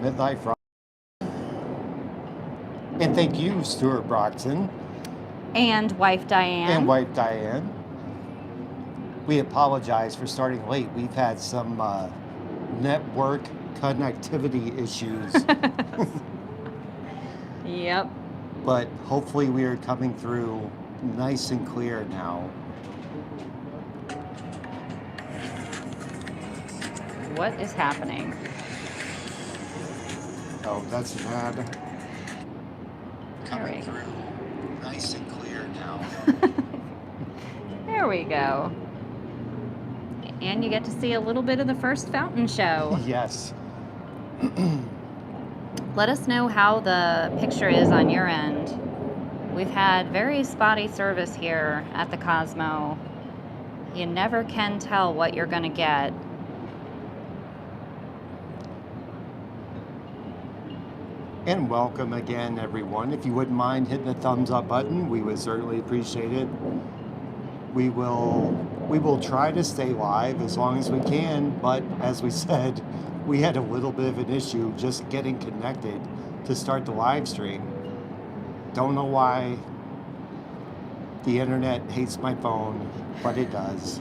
Midlife Rock. And thank you, Stuart Broxton. And wife Diane. We apologize for starting late. We've had some network connectivity issues. Yep. But hopefully we are coming through nice and clear now. What is happening? Oh, that's an ad. Coming through nice and clear now. There we go. And you get to see a little bit of the first fountain show. Yes. Let us know how the picture is on your end. We've had very spotty service here at the Cosmo. You never can tell what you're going to get. And welcome again, everyone. If you wouldn't mind hitting the thumbs up button, we would certainly appreciate it. We will try to stay live as long as we can, but as we said, we had a little bit of an issue just getting connected to start the live stream. Don't know why the internet hates my phone, but it does.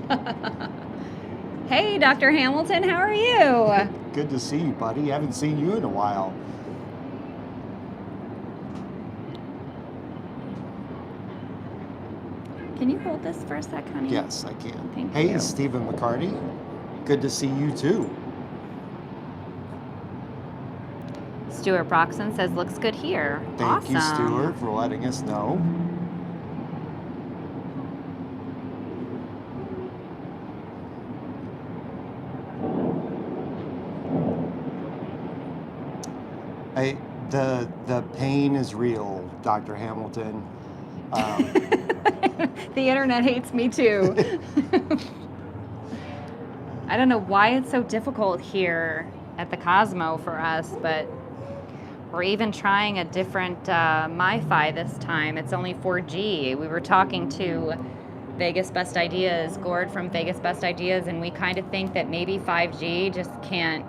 Hey, Dr. Hamilton, how are you? Good to see you, buddy. Haven't seen you in a while. Can you hold this for a sec, honey? Yes, I can. Thank Hey, you. Stephen McCarty. Good to see you too. Stuart Broxton says, looks good here. Thank you, Awesome. Stuart, for letting us know. The pain is real, Dr. Hamilton. The internet hates me too. I don't know why it's so difficult here at the Cosmo for us, but we're even trying a different MiFi this time. It's only 4G. We were talking to Vegas Best Ideas, Gord from Vegas Best Ideas, and we kind of think that maybe 5G just can't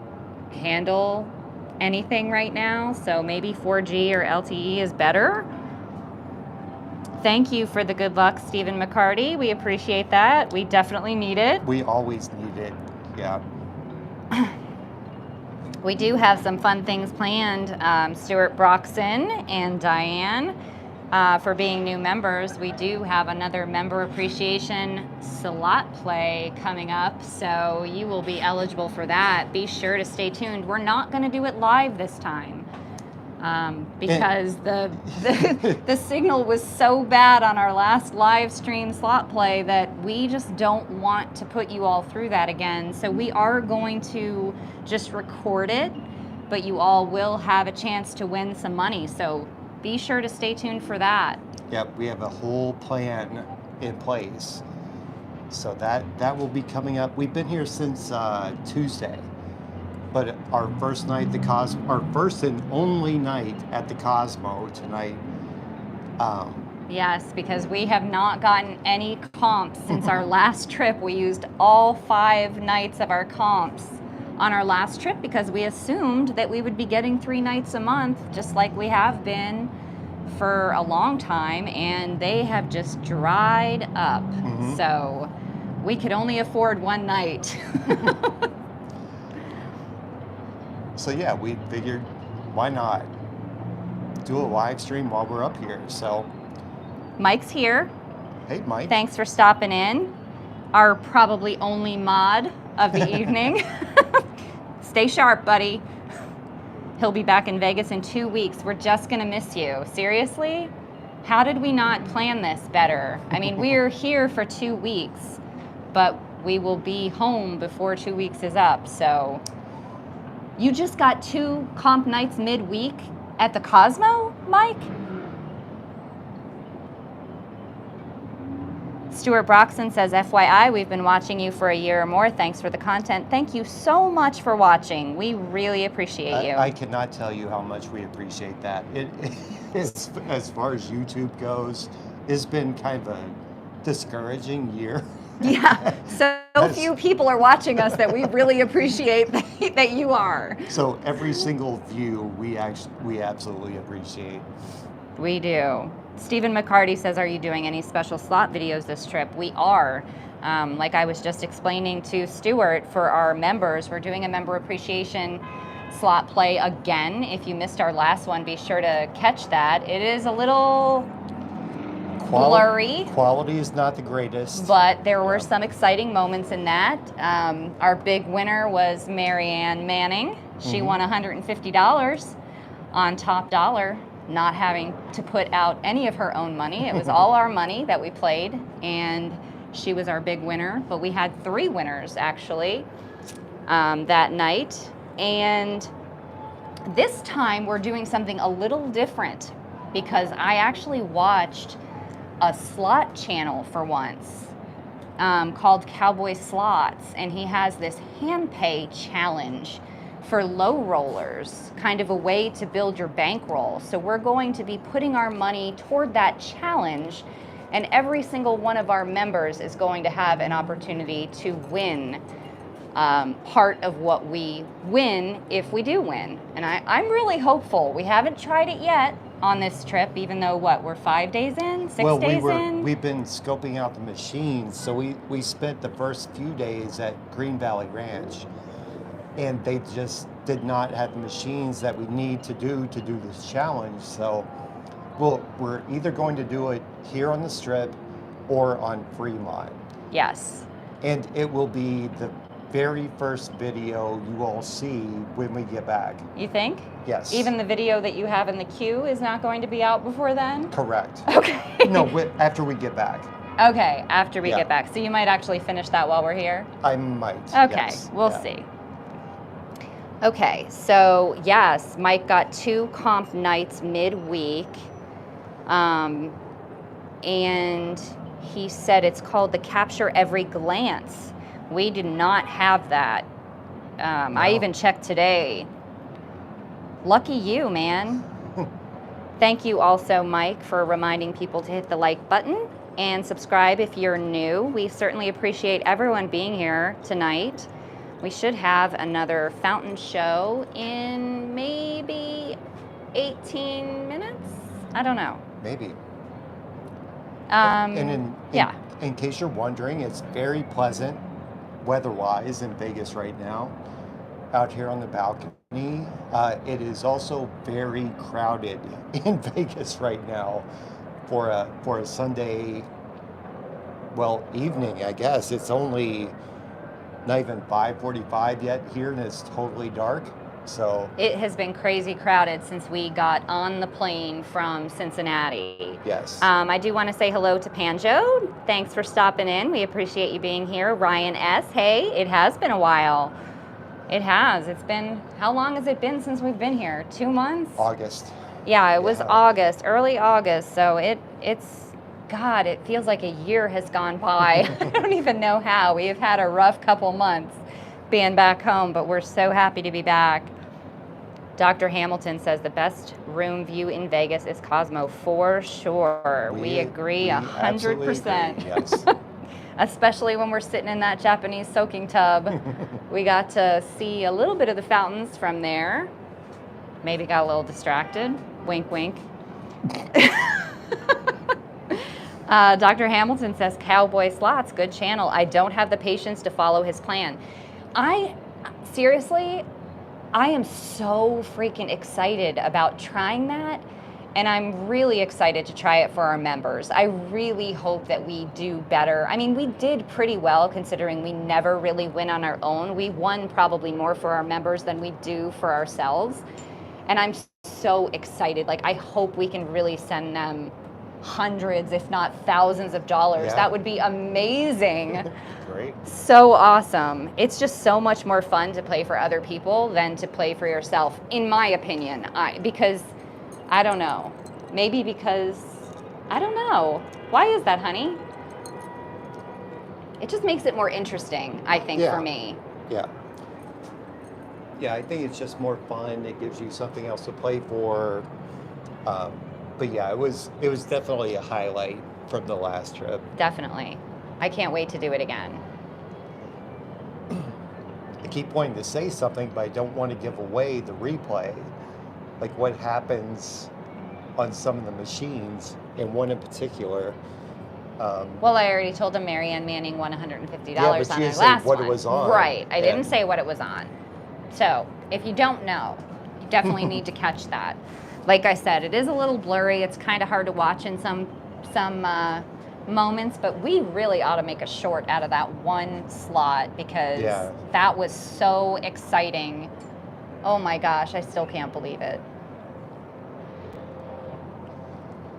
handle anything right now, so maybe 4G or LTE is better. Thank you for the good luck, Stephen McCarty. We appreciate that. We definitely need it. We always need it, yeah. We do have some fun things planned. Stuart Broxton and Diane, for being new members, we do have another member appreciation slot play coming up, so you will be eligible for that. Be sure to stay tuned. We're not going to do it live this time. Because the signal was so bad on our last live stream slot play that we just don't want to put you all through that again. So we are going to just record it, but you all will have a chance to win some money. So be sure to stay tuned for that. Yep, we have a whole plan in place. So that will be coming up. We've been here since Tuesday. But our first night, our first and only night at the Cosmo tonight. Yes, because we have not gotten any comps since our last trip. We used all 5 nights of our comps on our last trip because we assumed that we would be getting 3 nights a month, just like we have been for a long time, and they have just dried up. Mm-hmm. So we could only afford 1 night. So yeah, we figured, why not do a live stream while we're up here? So Mike's here. Hey, Mike. Thanks for stopping in. Our probably only mod of the evening. Stay sharp, buddy. He'll be back in Vegas in 2 weeks. We're just gonna miss you. Seriously? How did we not plan this better? I mean, we're here for 2 weeks, but we will be home before 2 weeks is up, so. You just got 2 comp nights midweek at the Cosmo, Mike? Stuart Broxton says, FYI, we've been watching you for a year or more. Thanks for the content. Thank you so much for watching. We really appreciate you. I cannot tell you how much we appreciate that. As far as YouTube goes, it's been kind of a discouraging year. Yeah, so so few people are watching us that we really appreciate that you are. So every single view we absolutely appreciate. We do. Stephen McCarty says, are you doing any special slot videos this trip? We are. Like I was just explaining to Stuart, for our members, we're doing a member appreciation slot play again. If you missed our last one, be sure to catch that. It is a little blurry. Quality is not the greatest. But there were some exciting moments in that. Our big winner was Marianne Manning. She won $150 on Top Dollar, not having to put out any of her own money. It was all our money that we played, and she was our big winner. But we had 3 winners, actually, that night. And this time we're doing something a little different, because I actually watched a slot channel for once called Cowboy Slots, and he has this hand pay challenge for low rollers, kind of a way to build your bankroll. So we're going to be putting our money toward that challenge, and every single one of our members is going to have an opportunity to win part of what we win if we do win. And I'm really hopeful. We haven't tried it yet on this trip, even though, we're 5 days in, 6 days in? We've been scoping out the machines. So we spent the first few days at Green Valley Ranch, and they just did not have the machines that we need to do this challenge. So we're either going to do it here on the Strip or on Fremont. Yes. And it will be the very first video you all see when we get back. You think? Yes. Even the video that you have in the queue is not going to be out before then? Correct. Okay. No, after we get back. Okay, after we get back. So you might actually finish that while we're here? I might. Okay, yes. We'll see. Okay, so yes, Mike got 2 comp nights midweek. And he said it's called the Capture Every Glance. We did not have that. No. I even checked today. Lucky you, man. Thank you also, Mike, for reminding people to hit the like button and subscribe if you're new. We certainly appreciate everyone being here tonight. We should have another fountain show in maybe 18 minutes? I don't know. Maybe. And in case you're wondering, it's very pleasant weather-wise in Vegas right now, out here on the balcony. It is also very crowded in Vegas right now for a Sunday, evening, I guess. It's only not even 5:45 yet here, and it's totally dark. So it has been crazy crowded since we got on the plane from Cincinnati. Yes. I do want to say hello to Panjo. Thanks for stopping in. We appreciate you being here. Ryan S. Hey, it has been a while. It has. It's been, how long has it been since we've been here? 2 months? August. Yeah, it was August, early August. So it's, God, it feels like a year has gone by. I don't even know how. We have had a rough couple months being back home, but we're so happy to be back. Dr. Hamilton says the best room view in Vegas is Cosmo, for sure. We agree 100%. Yes. Especially when we're sitting in that Japanese soaking tub. We got to see a little bit of the fountains from there. Maybe got a little distracted. Wink, wink. Dr. Hamilton says Cowboy Slots, good channel. I don't have the patience to follow his plan. Seriously, I am so freaking excited about trying that, and I'm really excited to try it for our members. I really hope that we do better. I mean, we did pretty well considering we never really win on our own. We won probably more for our members than we do for ourselves, and I'm so excited. Like, I hope we can really send them hundreds, if not thousands of dollars. Yeah. That would be amazing. Great. So awesome. It's just so much more fun to play for other people than to play for yourself, in my opinion. Because, I don't know. Maybe because, I don't know. Why is that, honey? It just makes it more interesting, I think, for me. Yeah. Yeah, I think it's just more fun. It gives you something else to play for. But yeah, it was definitely a highlight from the last trip. Definitely. I can't wait to do it again. keep wanting to say something, but I don't want to give away the replay. Like what happens on some of the machines, and one in particular. Well, I already told him Marianne Manning won $150 Yeah, but on you her didn't say last what one. it was on. Right. I didn't And- say what it was on. So if you don't know, you definitely need to catch that. Like I said, it is a little blurry. It's kind of hard to watch in some moments, but we really ought to make a short out of that one slot because Yeah. that was so exciting. Oh my gosh, I still can't believe it.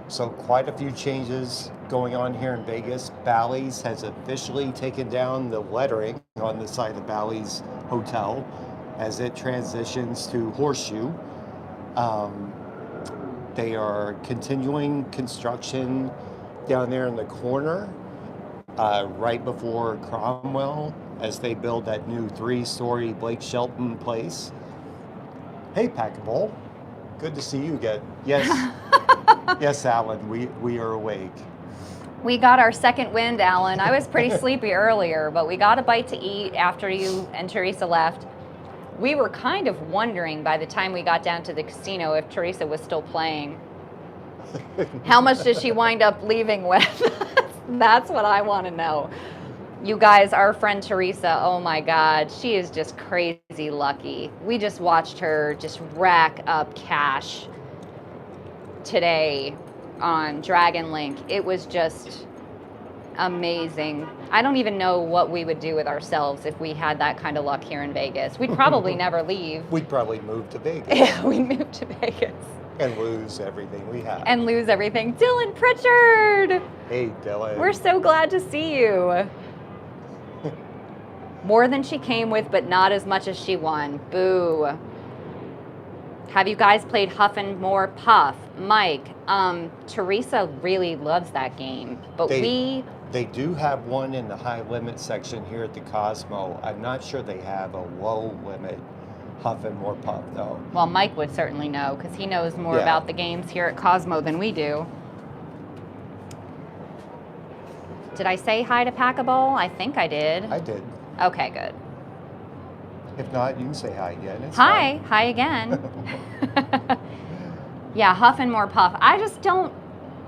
So quite a few changes going on here in Vegas. Bally's has officially taken down the lettering on the side of Bally's Hotel as it transitions to Horseshoe. They are continuing construction down there in the corner, right before Cromwell, as they build that new 3-story Blake Shelton place. Hey, Packable. Good to see you again. Yes, yes, Alan, we are awake. We got our second wind, Alan. I was pretty sleepy earlier, but we got a bite to eat after you and Teresa left. We were kind of wondering by the time we got down to the casino if Teresa was still playing. How much did she wind up leaving with? That's what I want to know. You guys, our friend Teresa, oh my God, she is just crazy lucky. We just watched her just rack up cash today on Dragon Link. It was just amazing. I don't even know what we would do with ourselves if we had that kind of luck here in Vegas. We'd probably never leave. We'd probably move to Vegas. Yeah, we'd move to Vegas. And lose everything we have. And lose everything. Dylan Pritchard! Hey, Dylan. We're so glad to see you. More than she came with, but not as much as she won. Boo. Have you guys played Huff and More Puff? Mike, Teresa really loves that game, but They do have one in the high limit section here at the Cosmo. I'm not sure they have a low limit Huff and More Puff though. Well, Mike would certainly know because he knows more Yeah. about the games here at Cosmo than we do. Did I say hi to Packable? I think I did. I did. Okay, good. If not, you can say hi again. It's Hi, hi again. Yeah, Huff and More Puff. I just don't,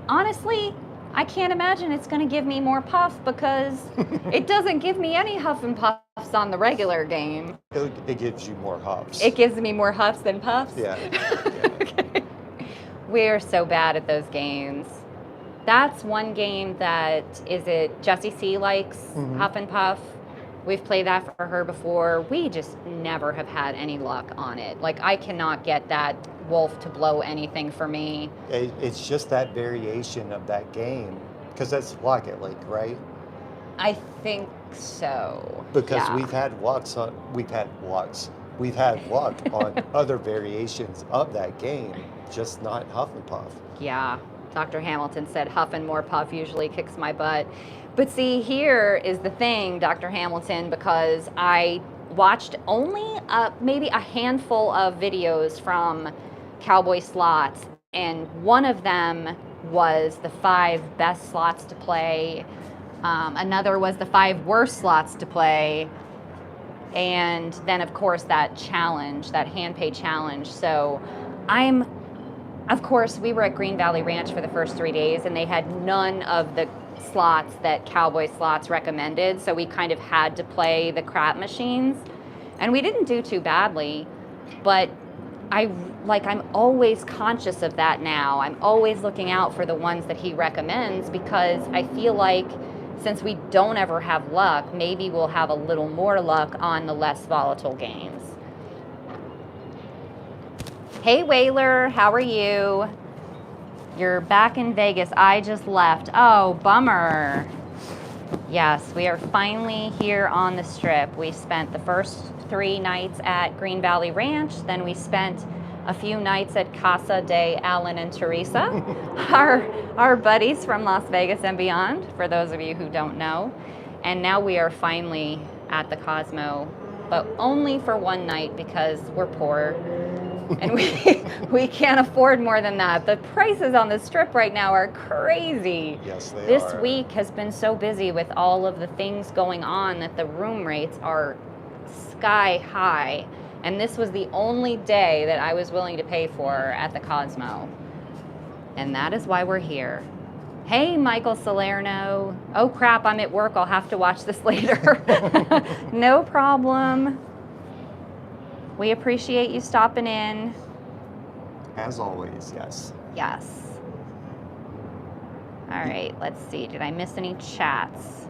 honestly, I can't imagine it's going to give me more puff because it doesn't give me any Huff and Puffs on the regular game. It gives you more huffs. It gives me more huffs than puffs? Yeah. Okay. We're so bad at those games. That's one game that, is it Jessie C likes Huff and Puff? We've played that for her before. We just never have had any luck on it. Like, I cannot get that wolf to blow anything for me. It's just that variation of that game. Because that's Rocket League, right? I think so. Because yeah. we've had luck on other variations of that game, just not Huff and Puff. Yeah. Dr. Hamilton said Huff and More Puff usually kicks my butt. But see, here is the thing, Dr. Hamilton, because I watched only maybe a handful of videos from Cowboy Slots, and one of them was the 5 best slots to play. Another was the 5 worst slots to play. And then, of course, that challenge, that hand pay challenge. So of course, we were at Green Valley Ranch for the first 3 days, and they had none of the slots that Cowboy Slots recommended, so we kind of had to play the crap machines, and we didn't do too badly, but I'm always conscious of that now. I'm always looking out for the ones that he recommends because I feel like since we don't ever have luck, maybe we'll have a little more luck on the less volatile games. Hey Whaler, how are you? You're back in Vegas. I just left. Oh, bummer. Yes, we are finally here on the Strip. We spent the first 3 nights at Green Valley Ranch. Then we spent a few nights at Casa de Alan and Teresa, our buddies from Las Vegas and beyond, for those of you who don't know. And now we are finally at the Cosmo, but only for 1 night because we're poor. And we can't afford more than that. The prices on the Strip right now are crazy. Yes, they This are. week has been so busy with all of the things going on that the room rates are sky high. And this was the only day that I was willing to pay for at the Cosmo. And that is why we're here. Hey, Michael Salerno. Oh, crap, I'm at work. I'll have to watch this later. No problem. We appreciate you stopping in. As always, yes. Yes. All right, let's see. Did I miss any chats?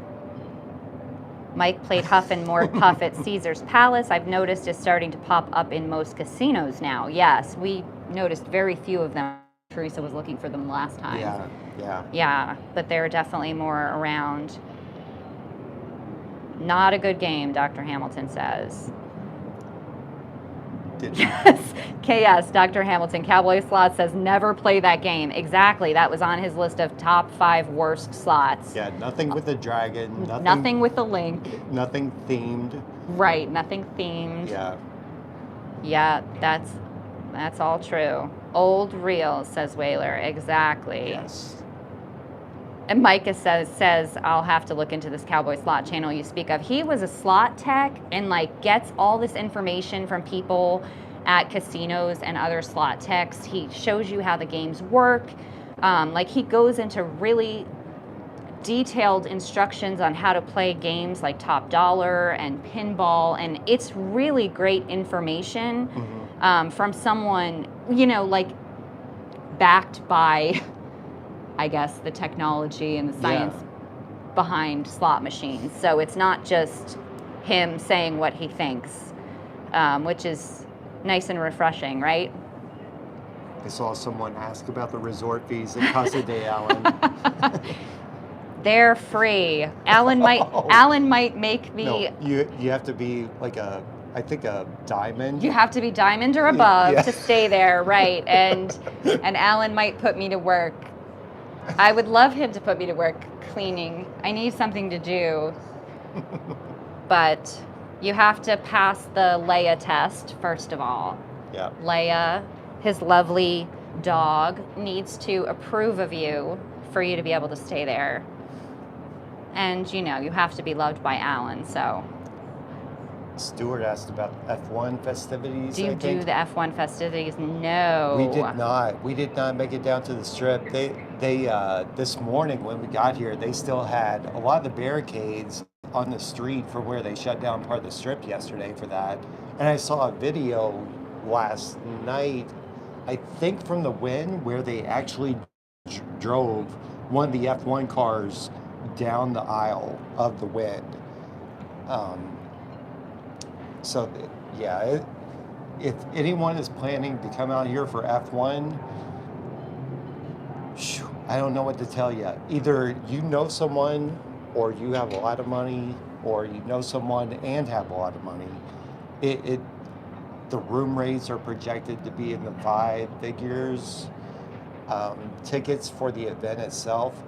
Mike played Huff and More Puff at Caesar's Palace. I've noticed is starting to pop up in most casinos now. Yes, we noticed very few of them. Teresa was looking for them last time. Yeah, but there are definitely more around. Not a good game, Dr. Hamilton says. Yes, KS, Dr. Hamilton. Cowboy Slot says never play that game. Exactly, that was on his list of top 5 worst slots. Yeah, nothing with a dragon. Nothing with a link. Nothing themed. Right, nothing themed. Yeah. Yeah, that's all true. Old real, says Whaler. Exactly. Yes. And Micah says I'll have to look into this Cowboy Slot channel you speak of. He was a slot tech and like gets all this information from people at casinos and other slot techs. He shows you how the games work. Like he goes into really detailed instructions on how to play games like Top Dollar and Pinball, and it's really great information from someone, you know, like backed by, I guess, the technology and the science behind slot machines. So it's not just him saying what he thinks, which is nice and refreshing, right? I saw someone ask about the resort fees at Casa de Alan. They're free. Alan might make me. No, you have to be like I think a diamond. You have to be diamond or above Yeah. to stay there, right? And Alan might put me to work. I would love him to put me to work cleaning. I need something to do. But you have to pass the Leia test, first of all. Yeah. Leia, his lovely dog, needs to approve of you for you to be able to stay there. And, you know, you have to be loved by Alan, so. Stuart asked about F1 festivities. Do you do the F1 festivities? No. We did not. We did not make it down to the strip. They this morning when we got here, they still had a lot of the barricades on the street from where they shut down part of the strip yesterday for that. And I saw a video last night, I think from the Wynn, where they actually drove one of the F1 cars down the aisle of the Wynn. So, yeah, if anyone is planning to come out here for F1, I don't know what to tell you. Either you know someone, or you have a lot of money, or you know someone and have a lot of money. The room rates are projected to be in the 5 figures. Tickets for the event itself,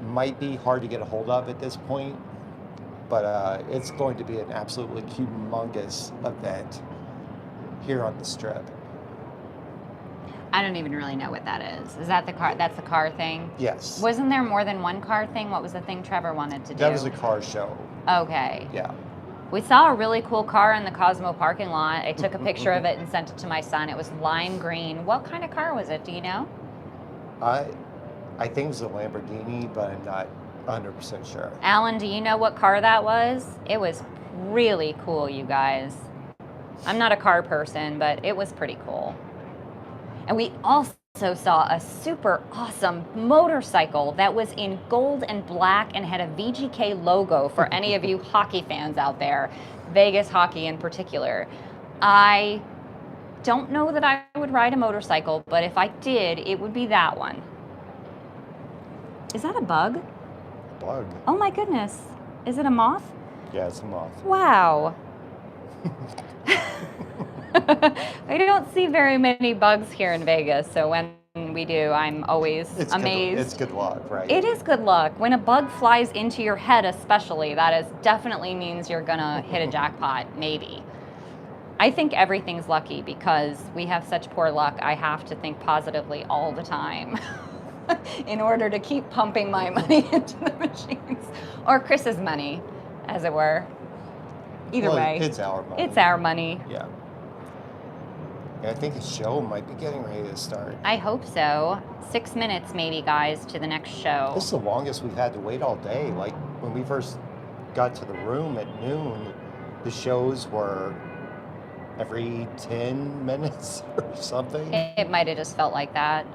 might be hard to get a hold of at this point. But it's going to be an absolutely humongous event here on the Strip. I don't even really know what that is. Is that the car? That's the car thing? Yes. Wasn't there more than one car thing? What was the thing Trevor wanted to do? That was a car show. Okay. Yeah. We saw a really cool car in the Cosmo parking lot. I took a picture of it and sent it to my son. It was lime green. What kind of car was it? Do you know? I think it was a Lamborghini, but I'm not 100% sure. Alan, do you know what car that was? It was really cool, you guys. I'm not a car person, but it was pretty cool. And we also saw a super awesome motorcycle that was in gold and black and had a VGK logo for any of you hockey fans out there, Vegas hockey in particular. I don't know that I would ride a motorcycle, but if I did, it would be that one. Is that a bug? Bug. Oh my goodness. Is it a moth? Yeah, it's a moth. Wow. I don't see very many bugs here in Vegas, so when we do, I'm always amazed. It's good luck, right? It is good luck. When a bug flies into your head especially, that definitely means you're gonna hit a jackpot, maybe. I think everything's lucky because we have such poor luck. I have to think positively all the time in order to keep pumping my money into the machines. Or Chris's money, as it were. Either Well, way, it's our money. it's our money. Yeah. I think a show might be getting ready to start. I hope so. 6 minutes maybe, guys, to the next show. This is the longest we've had to wait all day. Like when we first got to the room at noon, the shows were every 10 minutes or something. It might have just felt like that.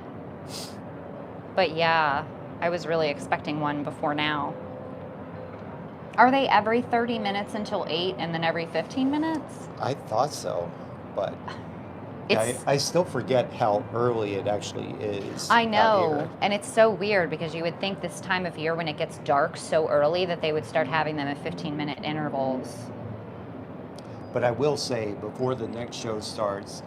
But yeah, I was really expecting one before now. Are they every 30 minutes until 8 and then every 15 minutes? I thought so, but It's, I still forget how early it actually is. I out know, here. and it's so weird because you would think this time of year when it gets dark so early that they would start having them at 15-minute intervals. But I will say, before the next show starts,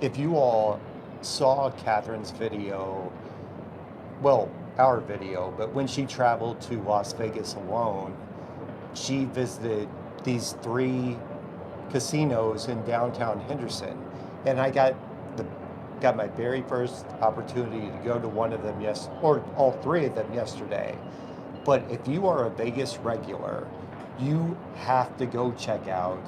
if you all saw Catherine's video, well, our video, but when she traveled to Las Vegas alone, she visited these 3 casinos in downtown Henderson, and I got my very first opportunity to go to one of them or all 3 of them yesterday. But if you are a Vegas regular, you have to go check out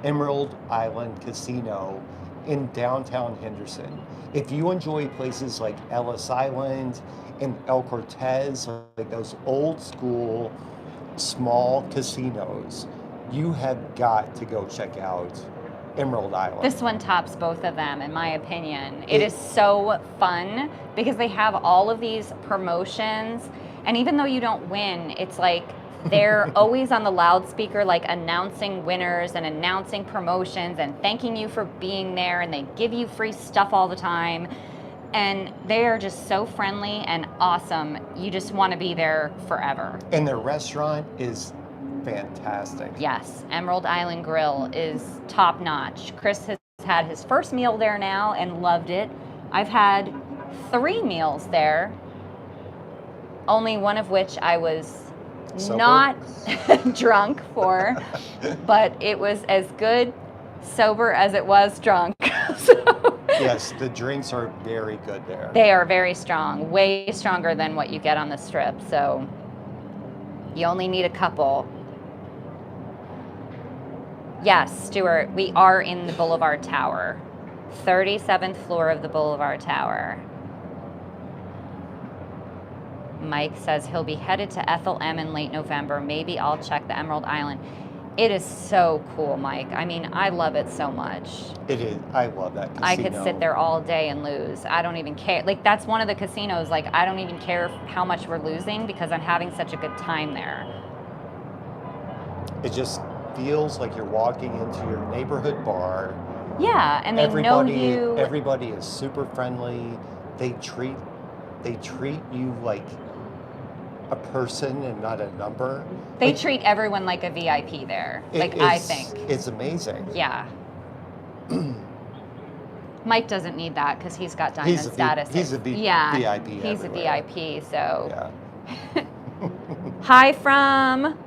Emerald Island Casino in downtown Henderson. If you enjoy places like Ellis Island and El Cortez, like those old school small casinos, you have got to go check out Emerald Island. This one tops both of them, in my opinion. It is so fun because they have all of these promotions, and even though you don't win, it's like they're always on the loudspeaker, like announcing winners and announcing promotions and thanking you for being there, and they give you free stuff all the time. And they are just so friendly and awesome. You just want to be there forever. And their restaurant is fantastic. Yes, Emerald Island Grill is top notch. Chris has had his first meal there now and loved it. I've had 3 meals there, only one of which I was Sober? not drunk for, but it was as good sober as it was drunk. So, Yes, the drinks are very good there. they are very strong, way stronger than what you get on the Strip. So you only need a couple. Yes, Stuart, we are in the Boulevard Tower, 37th floor of the Boulevard Tower. Mike says he'll be headed to Ethel M in late November. Maybe I'll check the Emerald Island. It is so cool, Mike. I mean, I love it so much. It is. I love that casino. I could sit there all day and lose. I don't even care. Like, that's one of the casinos, like, I don't even care how much we're losing because I'm having such a good time there. It just feels like you're walking into your neighborhood bar. Yeah, and they know you. Everybody is super friendly. They treat you like a person and not a number. They Like, treat everyone like a VIP there. it- I it's- think. It's amazing. Yeah. Mike doesn't need that because he's got diamond status. He's a yeah, VIP He's everywhere. a VIP, so. Yeah. Hi from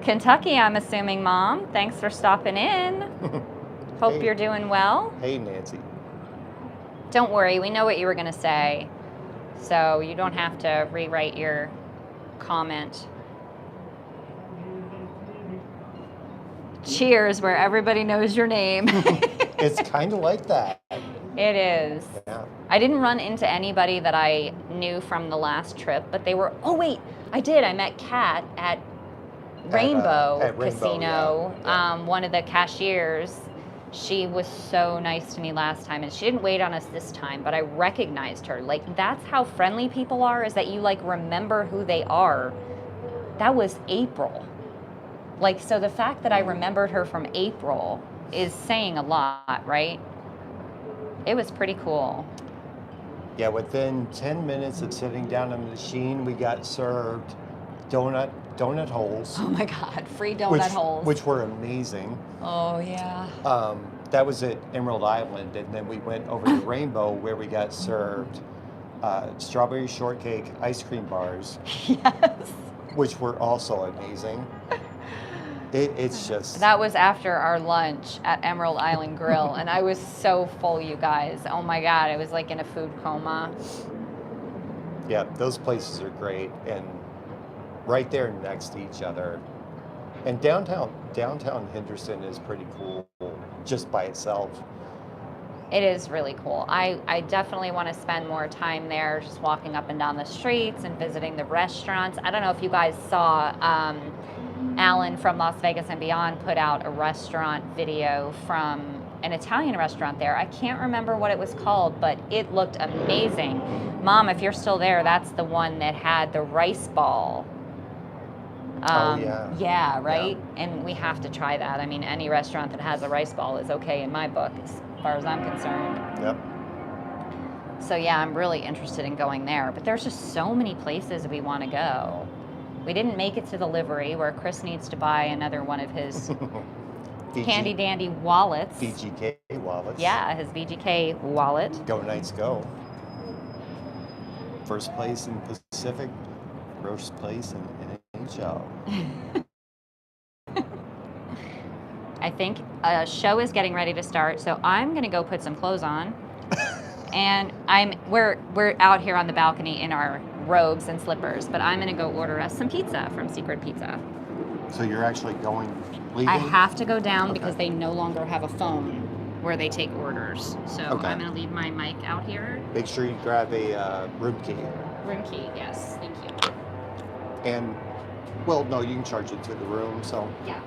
Kentucky, I'm assuming, Mom. Thanks for stopping in. Hope Hey. you're doing well. Hey, Nancy. Don't worry, we know what you were going to say. So you don't have to rewrite your comment. Cheers, where everybody knows your name. It's kind of like that. It is. Yeah. I didn't run into anybody that I knew from the last trip, but they were, oh wait, I did. I met Kat at Rainbow at Rainbow, Casino, yeah. one of the cashiers. She was so nice to me last time, and she didn't wait on us this time, but I recognized her. Like, that's how friendly people are, is that you, like, remember who they are. That was April. Like, so the fact that I remembered her from April is saying a lot, right? It was pretty cool. Yeah, within 10 minutes of sitting down on the machine, we got served donut holes. Oh my God, free donut holes. Which were amazing. Oh yeah. That was at Emerald Island, and then we went over to Rainbow where we got served strawberry shortcake ice cream bars, Yes. which were also amazing. It's just... That was after our lunch at Emerald Island Grill, and I was so full, you guys. Oh my God, I was like in a food coma. Yeah, those places are great, and right there next to each other. And downtown Henderson is pretty cool just by itself. It is really cool. I definitely want to spend more time there, just walking up and down the streets and visiting the restaurants. I don't know if you guys saw, Alan from Las Vegas and Beyond put out a restaurant video from an Italian restaurant there. I can't remember what it was called, but it looked amazing. Mom, if you're still there, that's the one that had the rice ball. Oh yeah. Yeah, right? Yeah. And we have to try that. I mean, any restaurant that has a rice ball is okay in my book, as far as I'm concerned. Yep. So yeah, I'm really interested in going there. But there's just so many places we want to go. We didn't make it to the livery, where Chris needs to buy another one of his handy dandy wallets. VGK wallets. Yeah, his VGK wallet. Go Knights go. First place in Pacific, first place in NHL. I think a show is getting ready to start, so I'm gonna go put some clothes on. And we're out here on the balcony in our robes and slippers, but I'm gonna go order us some pizza from Secret Pizza. So you're actually leaving? I have to go down Okay. because they no longer have a phone where they take orders. So Okay. I'm gonna leave my mic out here. Make sure you grab a room key. Room key, yes, thank you. And, well, no, you can charge it to the room, so. Yeah.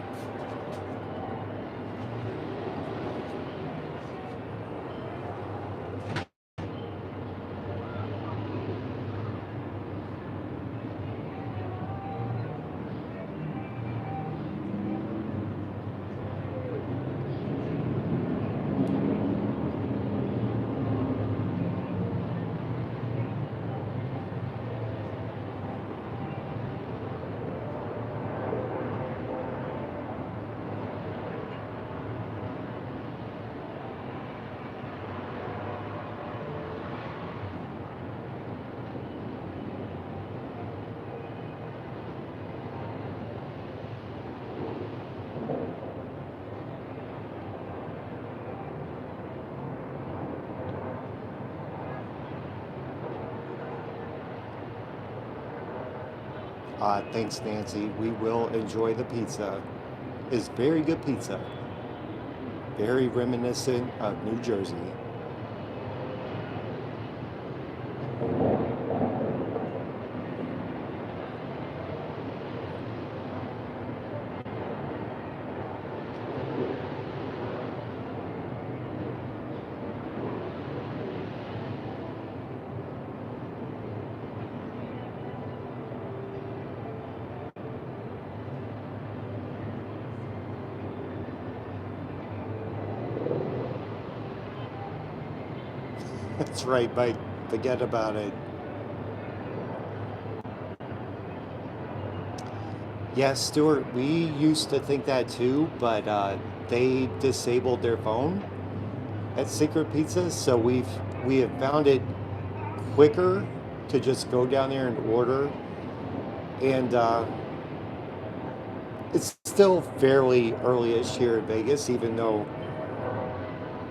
Thanks, Nancy. We will enjoy the pizza. It's very good pizza. Very reminiscent of New Jersey. That's right, Mike. Forget about it. Yes, Stuart, we used to think that too, but they disabled their phone at Secret Pizza, so we have found it quicker to just go down there and order, and it's still fairly early-ish here in Vegas, even though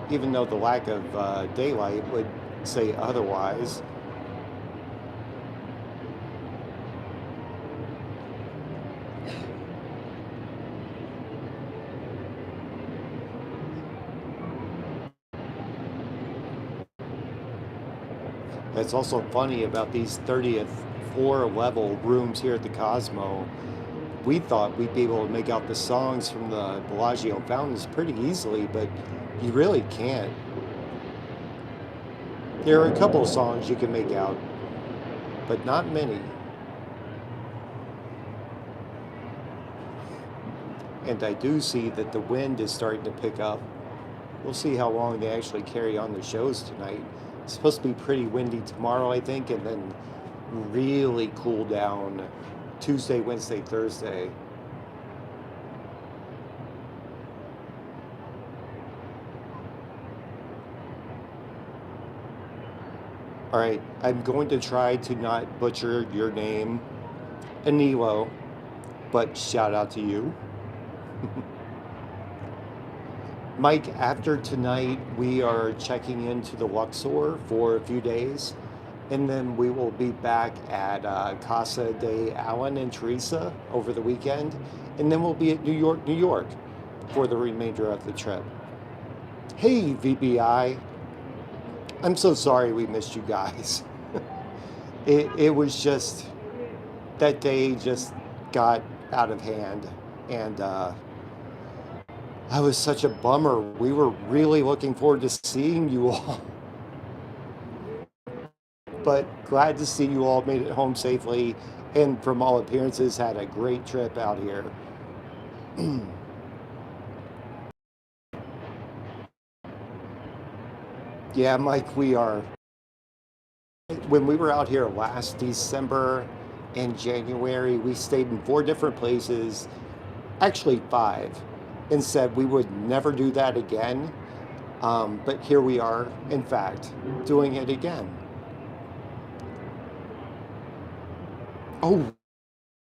the lack of daylight would say otherwise. It's also funny about these 30th floor level rooms here at the Cosmo. We thought we'd be able to make out the songs from the Bellagio fountains pretty easily, but you really can't. There are a couple of songs you can make out, but not many. And I do see that the wind is starting to pick up. We'll see how long they actually carry on the shows tonight. It's supposed to be pretty windy tomorrow, I think, and then really cool down Tuesday, Wednesday, Thursday. All right, I'm going to try to not butcher your name, Anilo, but shout out to you. Mike, after tonight, we are checking into the Luxor for a few days, and then we will be back at Casa de Alan and Teresa over the weekend, and then we'll be at New York, New York for the remainder of the trip. Hey, VBI. I'm so sorry we missed you guys. It was just, that day just got out of hand. And I was such a bummer. We were really looking forward to seeing you all. But glad to see you all made it home safely. And from all appearances, had a great trip out here. Yeah, Mike, we are. When we were out here last December and January, we stayed in 4 different places, actually 5, and said we would never do that again. But here we are, in fact, doing it again. Oh,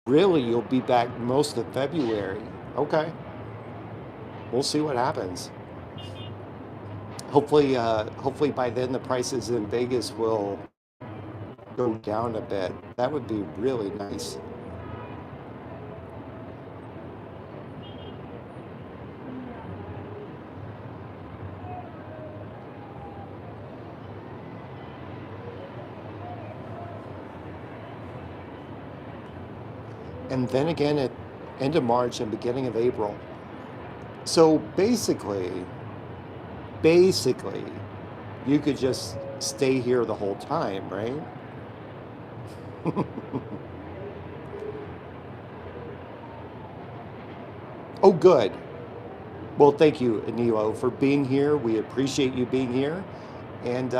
really? You'll be back most of February? Okay, we'll see what happens. Hopefully by then the prices in Vegas will go down a bit. That would be really nice. And then again at end of March and beginning of April. So basically, you could just stay here the whole time, right? Oh, good. Well, thank you, Anilo, for being here. We appreciate you being here, and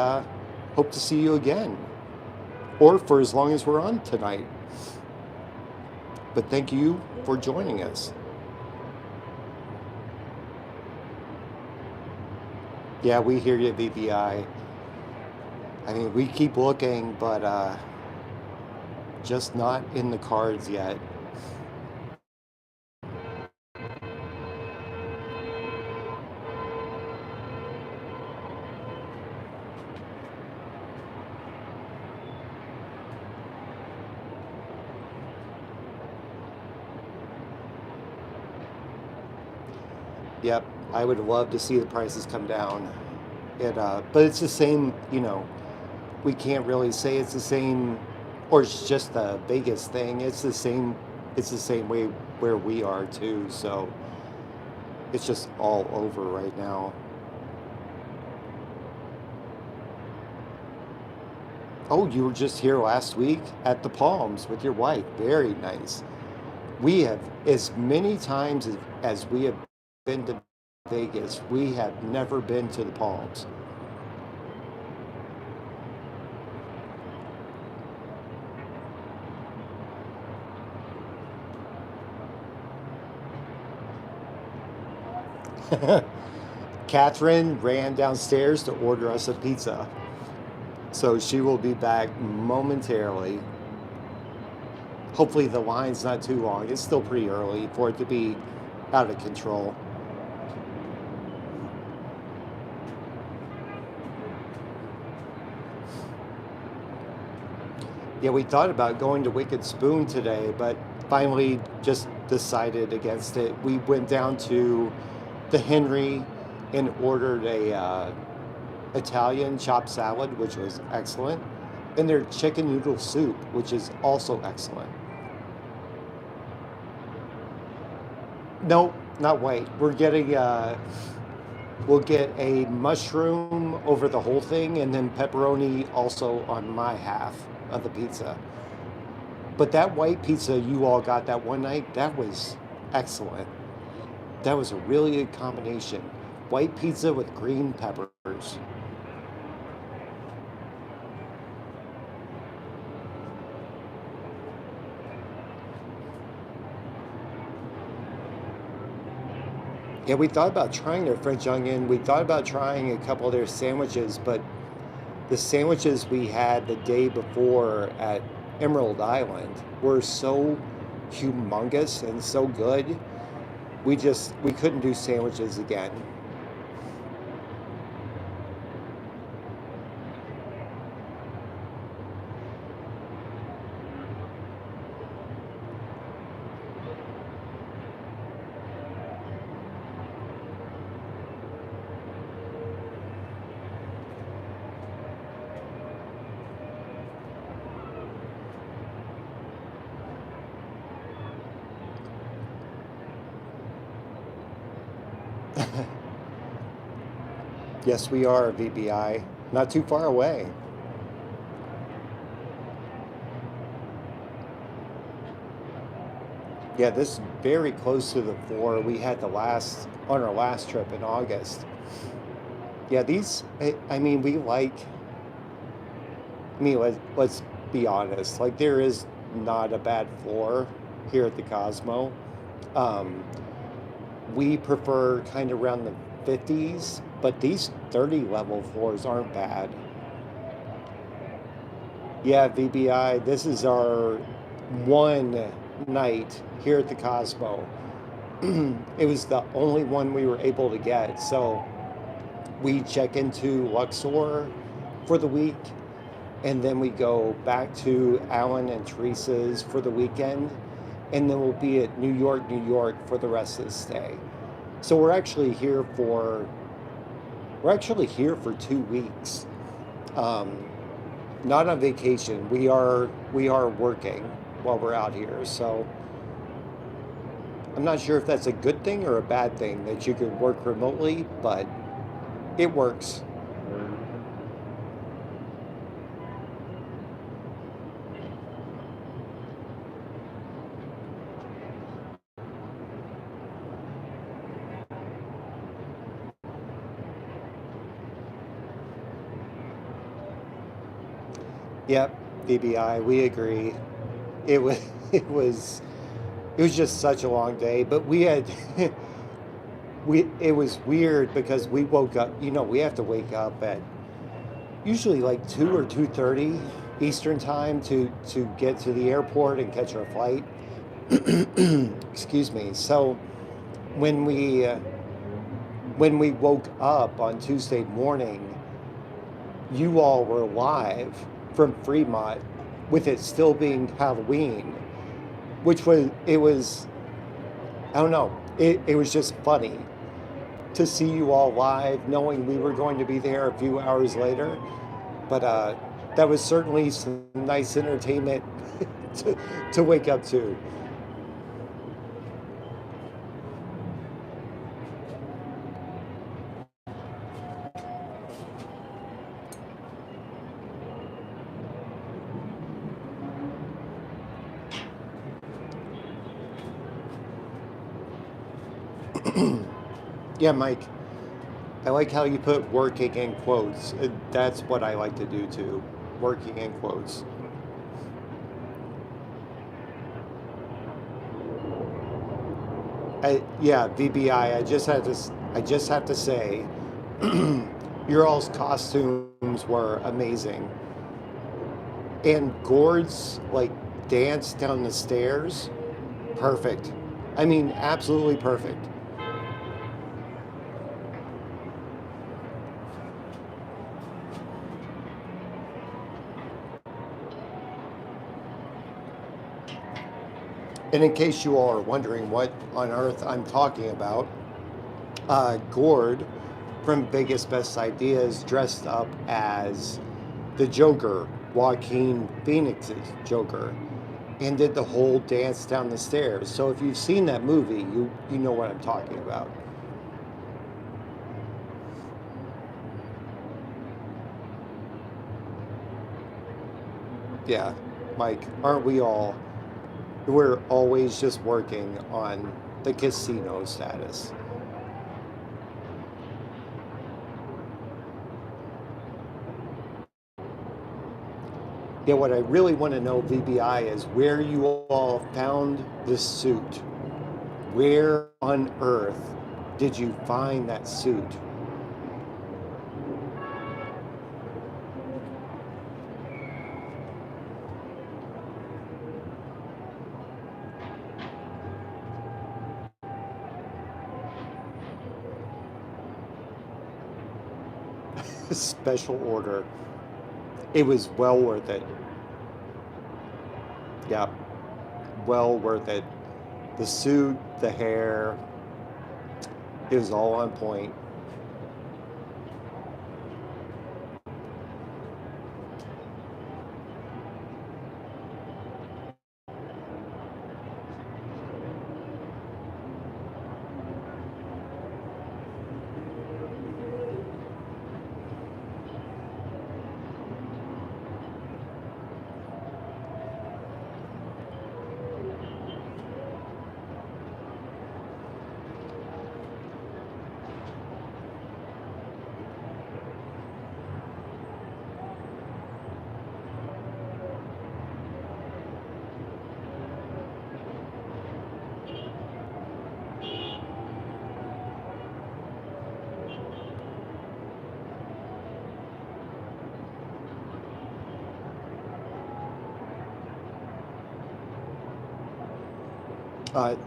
hope to see you again, or for as long as we're on tonight. But thank you for joining us. Yeah, we hear you, BBI. I mean, we keep looking, but just not in the cards yet. Yep, I would love to see the prices come down. But it's the same, we can't really say it's the same, or it's just the Vegas thing. It's the same way where we are too. So it's just all over right now. Oh, you were just here last week at the Palms with your wife. Very nice. We have, as many times as we have been to Vegas, we have never been to the Palms. Catherine ran downstairs to order us a pizza. So she will be back momentarily. Hopefully the line's not too long. It's still pretty early for it to be out of control. Yeah, we thought about going to Wicked Spoon today, but finally just decided against it. We went down to the Henry and ordered a Italian chopped salad, which was excellent, and their chicken noodle soup, which is also excellent. No, not white. We'll get a mushroom over the whole thing, and then pepperoni also on my half of the pizza. But that white pizza you all got that one night, that was excellent. That was a really good combination. White pizza with green peppers. Yeah, we thought about trying their French onion. We thought about trying a couple of their sandwiches, but the sandwiches we had the day before at Emerald Island were so humongous and so good. We couldn't do sandwiches again. Yes, we are, VBI. Not too far away. Yeah, this is very close to the floor we had on our last trip in August. Yeah, I mean, let's be honest. Like, there is not a bad floor here at the Cosmo. Um, we prefer kind of around the 50s, but these 30 level floors aren't bad. Yeah, VBI, this is our one night here at the Cosmo. It was the only one we were able to get. So we check into Luxor for the week, and then we go back to Alan and Teresa's for the weekend, and then we'll be at New York, New York for the rest of the stay. So we're actually here for 2 weeks. Um, Not on vacation. We are working while we're out here. So I'm not sure if that's a good thing or a bad thing that you can work remotely, but it works. Yep, BBI, we agree. It was it was it was just such a long day, but we had we it was weird because we woke up, we have to wake up at usually like 2 or 2:30 Eastern time to get to the airport and catch our flight. Excuse me. So when we uh, when we woke up on Tuesday morning, you all were live from Fremont with it still being Halloween, which was I don't know, it was just funny to see you all live knowing we were going to be there a few hours later. But that was certainly some nice entertainment to, to wake up to. Yeah, Mike, I like how you put working in quotes. That's what I like to do too. Working in quotes. Yeah, VBI. I just have to say, your all's costumes were amazing, and Gord's like dance down the stairs, perfect. I mean, absolutely perfect. And in case you all are wondering what on earth I'm talking about, Gord from Vegas Best Ideas dressed up as the Joker, Joaquin Phoenix's Joker, and did the whole dance down the stairs. So if you've seen that movie, you know what I'm talking about. Yeah, Mike, aren't we all? We're always just working on the casino status. Yeah, what I really want to know, VBI, is where you all found the suit. Where on earth did you find that suit? Special order. It was well worth it. Yeah, well worth it. The suit, the hair, it was all on point.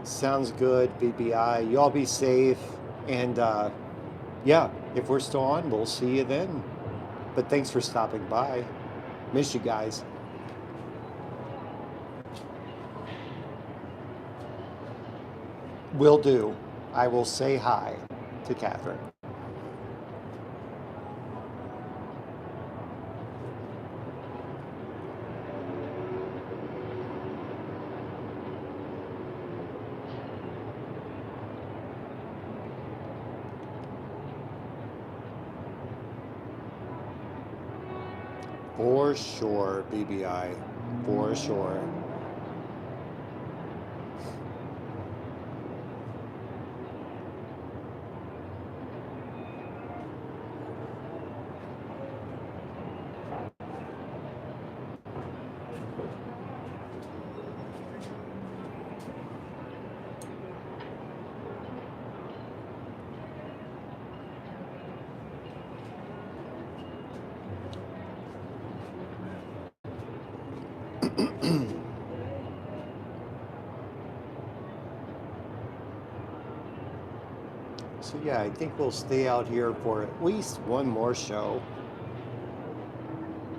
Sounds good, BBI. You all be safe. And yeah, if we're still on, we'll see you then. But thanks for stopping by. Miss you guys. Will do. I will say hi to Catherine. For sure, BBI. For sure. So yeah, I think we'll stay out here for at least one more show.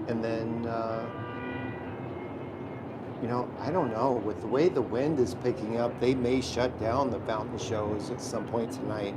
And then, I don't know. With the way the wind is picking up, they may shut down the fountain shows at some point tonight.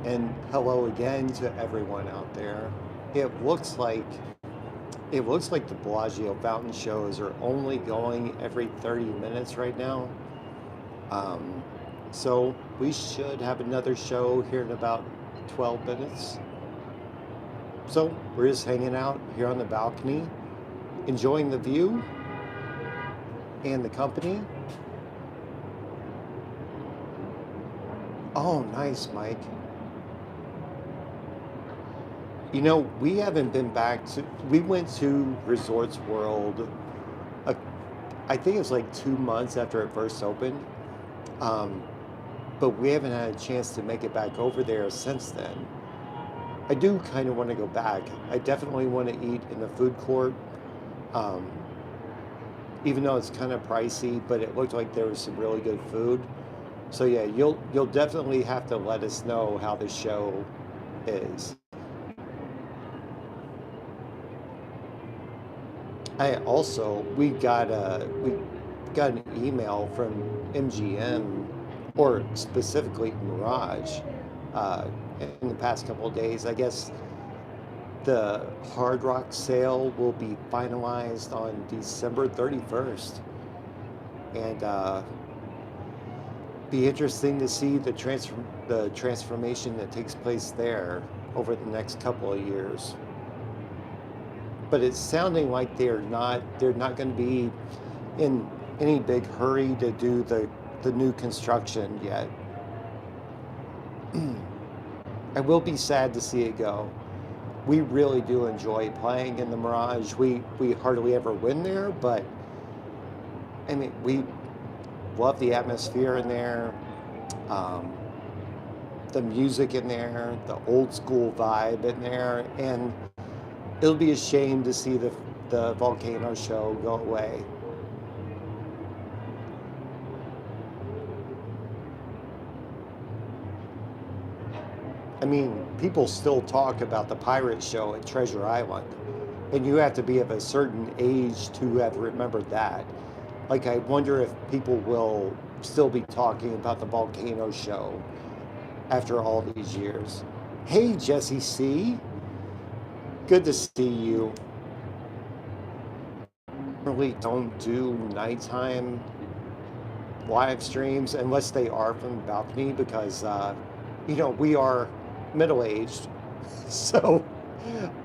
And hello again to everyone out there. It looks like the Bellagio fountain shows are only going every 30 minutes right now. Um, so we should have another show here in about 12 minutes. So we're just hanging out here on the balcony, enjoying the view and the company. Oh, nice, Mike. We haven't been back to, we went to Resorts World, uh, I think it was like 2 months after it first opened. Um, but we haven't had a chance to make it back over there since then. I do kind of want to go back. I definitely want to eat in the food court, um, even though it's kind of pricey, but it looked like there was some really good food. So yeah, you'll definitely have to let us know how the show is. We got an email from MGM, or specifically Mirage, uh, in the past couple of days. I guess the Hard Rock sale will be finalized on December 31st, and be interesting to see the transformation that takes place there over the next couple of years. But it's sounding like they're not going to be in any big hurry to do the new construction yet. I will be sad to see it go. We really do enjoy playing in the Mirage. We hardly ever win there, but I mean, we love the atmosphere in there, um, the music in there, the old school vibe in there, and it'll be a shame to see the volcano show go away. I mean, people still talk about the pirate show at Treasure Island, and you have to be of a certain age to have remembered that. Like, I wonder if people will still be talking about the volcano show after all these years. Hey, Jesse C. Good to see you. Really don't do nighttime live streams unless they are from the balcony because, we are middle aged. So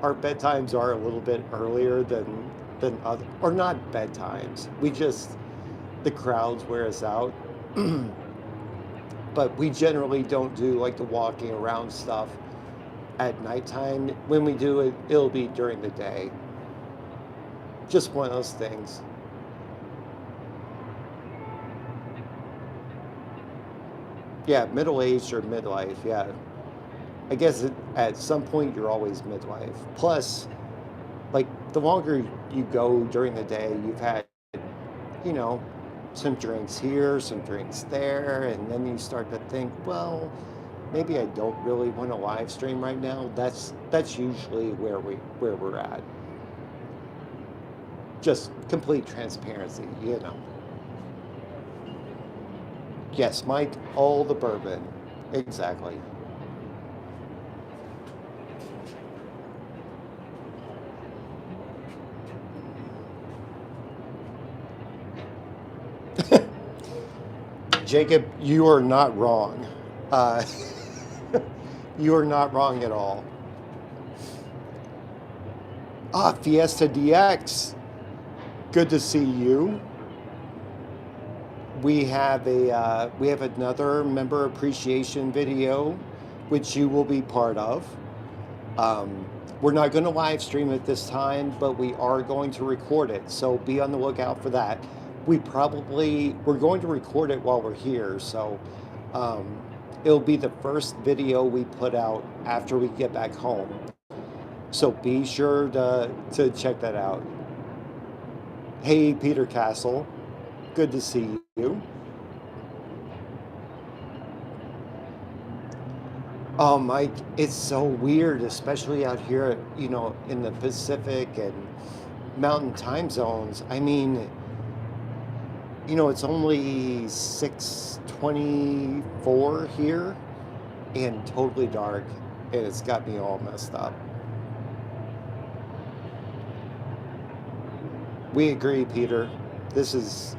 our bedtimes are a little bit earlier than other, or not bedtimes. We just, the crowds wear us out. But we generally don't do like the walking around stuff at nighttime. When we do it, it'll be during the day. Just one of those things. Yeah, middle aged or midlife. Yeah, I guess at some point you're always midlife. Plus, like the longer you go during the day, you've had, you know, some drinks here, some drinks there, and then you start to think, well, maybe I don't really want to live stream right now. That's usually where we're at. Just complete transparency, you know. Yes, Mike, all the bourbon. Exactly. Jacob, you are not wrong. Uh, you are not wrong at all. Ah, Fiesta DX. Good to see you. We have another member appreciation video, which you will be part of. We're not going to live stream it this time, but we are going to record it. So be on the lookout for that. We're going to record it while we're here. So um, it'll be the first video we put out after we get back home. So be sure to check that out. Hey, Peter Castle. Good to see you. Oh, Mike, it's so weird, especially out here, in the Pacific and Mountain time zones. I mean, it's only 6:24 here and totally dark, and it's got me all messed up. We agree, Peter. This is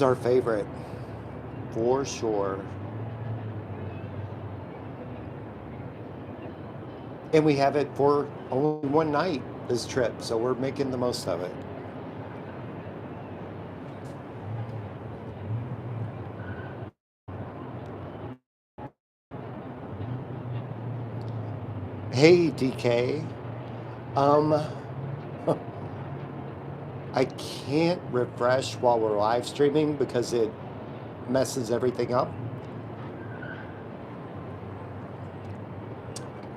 our favorite, for sure. And we have it for only one night this trip, so we're making the most of it. Hey, DK. Um, I can't refresh while we're live streaming because it messes everything up.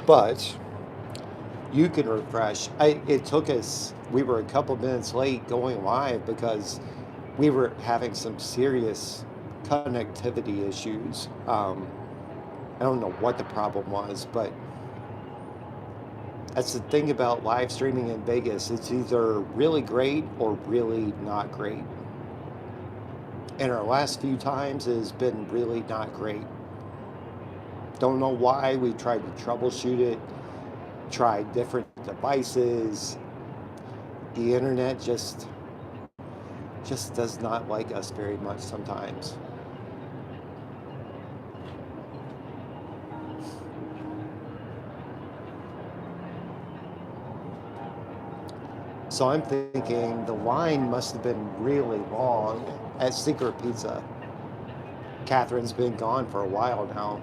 But you can refresh. It took us, we were a couple minutes late going live because we were having some serious connectivity issues. I don't know what the problem was, but that's the thing about live streaming in Vegas. It's either really great or really not great. And our last few times has been really not great. Don't know why. We tried to troubleshoot it, tried different devices. The internet just does not like us very much sometimes. So I'm thinking the line must have been really long at Secret Pizza. Catherine's been gone for a while now.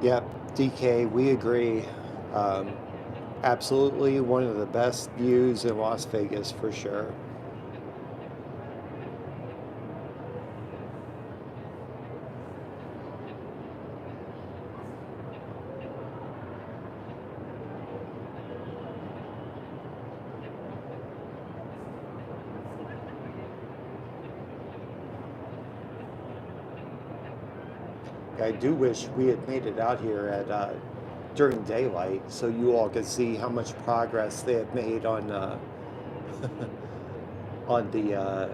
Yep, DK, we agree. Um, Absolutely one of the best views in Las Vegas for sure. I do wish we had made it out here at during daylight, so you all could see how much progress they have made on on the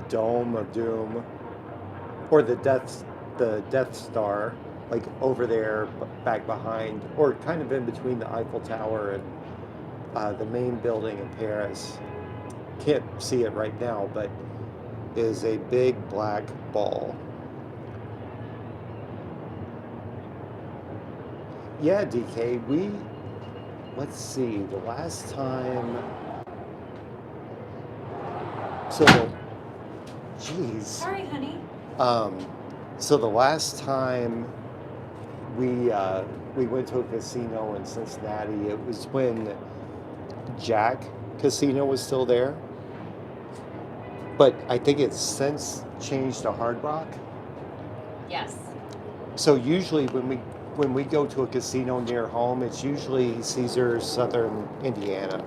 Dome of Doom, or the Death Star, like over there, back behind, or kind of in between the Eiffel Tower and the main building in Paris. Can't see it right now, but is a big black ball. Yeah, DK, let's see, the last time, geez. Sorry, honey. So the last time we went to a casino in Cincinnati, it was when Jack Casino was still there. But I think it's since changed to Hard Rock. Yes. So usually when we go to a casino near home, it's usually Caesars, Southern Indiana.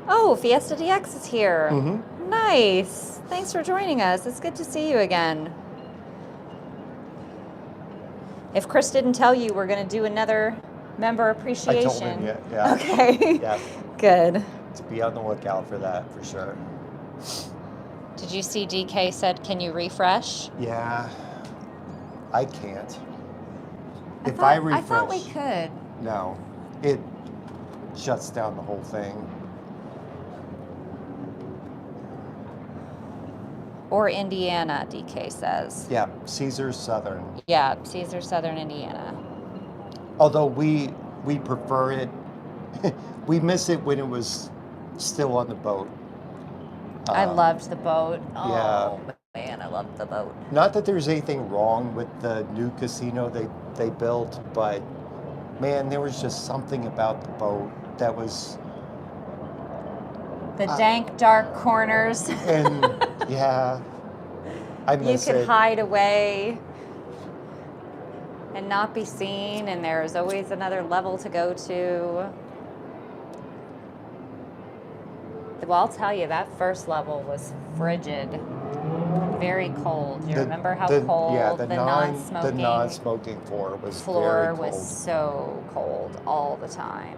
Oh, Fiesta DX is here. Mm-hmm. Nice. Thanks for joining us. It's good to see you again. If Chris didn't tell you, we're going to do another member appreciation. I told him, yeah. Okay. Yeah. Good. To be on the lookout for that, for sure. Did you see DK said, can you refresh? Yeah. I can't. I thought we could. No. It shuts down the whole thing. Or Indiana, DK says. Yeah, Caesars Southern. Yeah, Caesar Southern Indiana. Although we prefer it, we miss it when it was still on the boat. I loved the boat. Yeah. Oh, man, I loved the boat. Not that there's anything wrong with the new casino they built, but man, there was just something about the boat that was... The dank, dark corners. And yeah, I miss You could it. hide away and not be seen, and there's always another level to go to. Well, I'll tell you, that first level was frigid, very cold. You remember how cold the non-smoking floor was very cold. Was so cold all the time.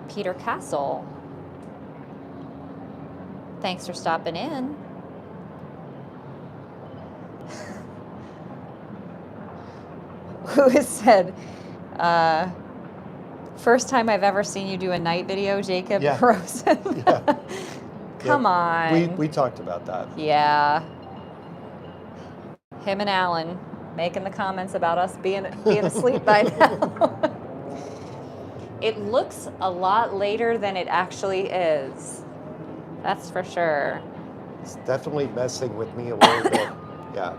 Peter Castle, thanks for stopping in. Who has said, first time I've ever seen you do a night video, Jacob Rosen. Yeah. Come on. We talked about that. Yeah. Him and Alan making the comments about us being asleep by now. It looks a lot later than it actually is. That's for sure. It's definitely messing with me a little bit. Yeah.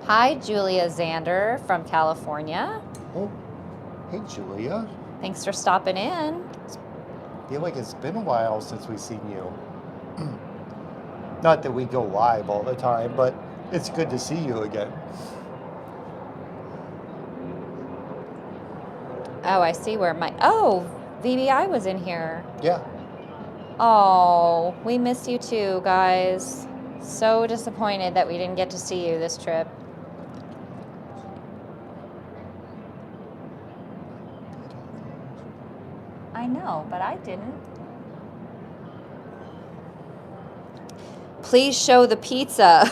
Hi, Julia Zander from California. Oh, hey, Julia. Thanks for stopping in. I feel like it's been a while since we've seen you. Not that we go live all the time, but it's good to see you again. Oh, I see where VBI was in here. Yeah. Oh, we miss you too, guys. So disappointed that we didn't get to see you this trip. I know, but I didn't. Please show the pizza.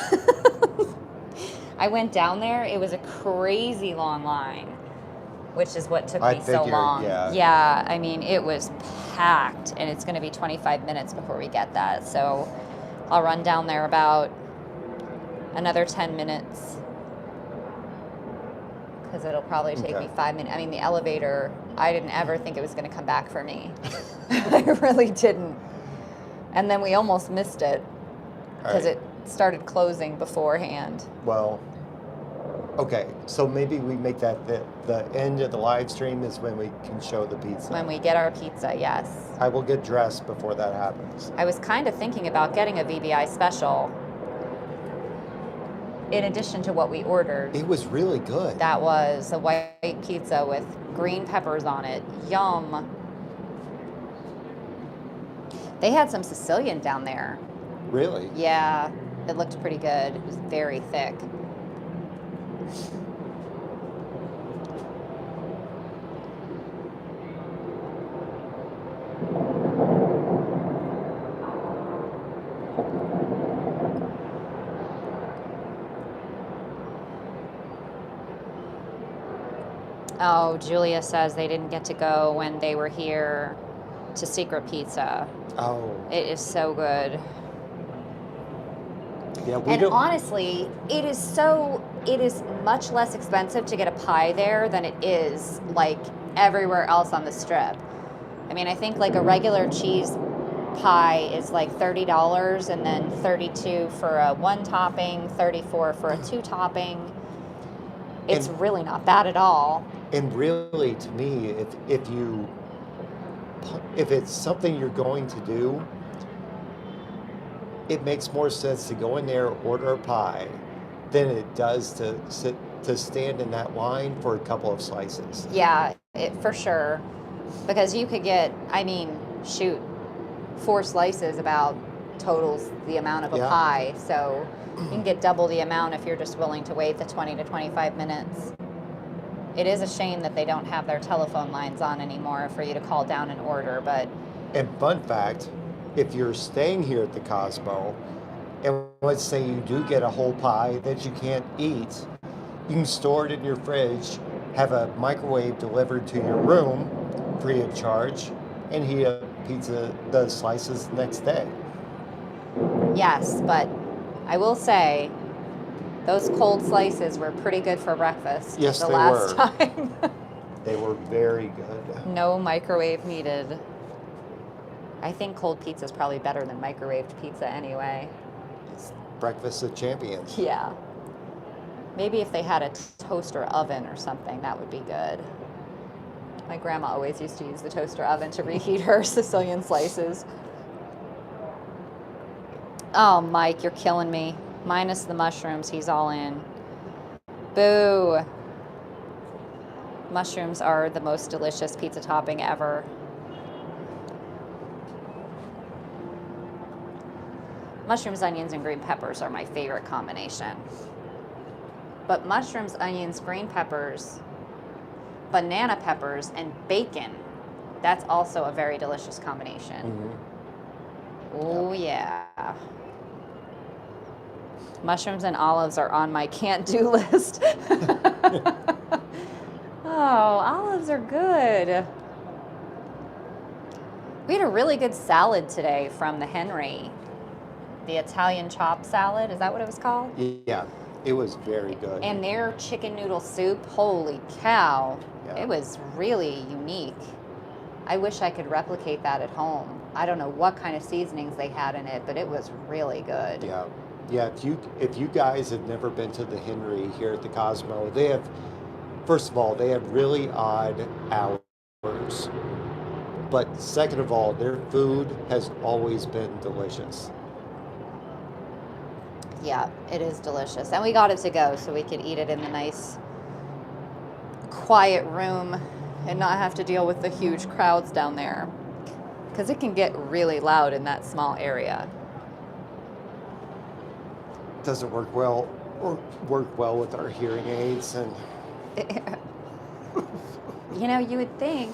I went down there. It was a crazy long line, which is what took me so long. Yeah, I mean, it was packed, and it's going to be 25 minutes before we get that. So I'll run down there about another 10 minutes because it'll probably take me 5 minutes. I mean, the elevator, I didn't ever think it was going to come back for me. I really didn't. And then we almost missed it because it started closing beforehand. Well, okay, so maybe we make that the end of the live stream is when we can show the pizza. When we get our pizza, yes. I will get dressed before that happens. I was kind of thinking about getting a VBI special. in addition to what we ordered. It was really good. That was a white pizza with green peppers on it. Yum. They had some Sicilian down there. Really? Yeah, it looked pretty good. It was very thick. Oh, Julia says they didn't get to go when they were here to Secret Pizza. Oh. It is so good. Yeah, And honestly, it is much less expensive to get a pie there than it is like everywhere else on the strip. I mean, I think like a regular cheese pie is like $30 and then $32 for a 1 topping, $34 for a 2 topping. It's really not bad at all. And really, to me, if it's something you're going to do, it makes more sense to go in there, order a pie, than it does to stand in that line for a couple of slices. Yeah, for sure. Because you could get, I mean, shoot, 4 slices about totals the amount of a pie. So you can get double the amount if you're just willing to wait the 20 to 25 minutes. It is a shame that they don't have their telephone lines on anymore for you to call down and order, but... And fun fact, if you're staying here at the Cosmo, and let's say you do get a whole pie that you can't eat, you can store it in your fridge, have a microwave delivered to your room free of charge, and heat up the slices the next day. Yes, but I will say, those cold slices were pretty good for breakfast. Yes, the they last were. time. They were very good. No microwave needed. I think cold pizza is probably better than microwaved pizza anyway. It's breakfast of champions. Yeah. Maybe if they had a toaster oven or something, that would be good. My grandma always used to use the toaster oven to reheat her Sicilian slices. Oh, Mike, you're killing me. Minus the mushrooms, he's all in. Boo. Mushrooms are the most delicious pizza topping ever. Mushrooms, onions, and green peppers are my favorite combination. But mushrooms, onions, green peppers, banana peppers, and bacon, that's also a very delicious combination. Mm-hmm. Oh, yeah. Mushrooms and olives are on my can't-do list. Oh, olives are good. We had a really good salad today from the Henry. The Italian chop salad, is that what it was called? Yeah, it was very good. And their chicken noodle soup, holy cow. Yeah. It was really unique. I wish I could replicate that at home. I don't know what kind of seasonings they had in it, but it was really good. Yeah. Yeah, if you guys have never been to the Henry here at the Cosmo, they have, first of all, they have really odd hours. But second of all, their food has always been delicious. Yeah, it is delicious. And we got it to go so we could eat it in the nice, quiet room and not have to deal with the huge crowds down there. Because it can get really loud in that small area. Doesn't work well with our hearing aids and you know, you would think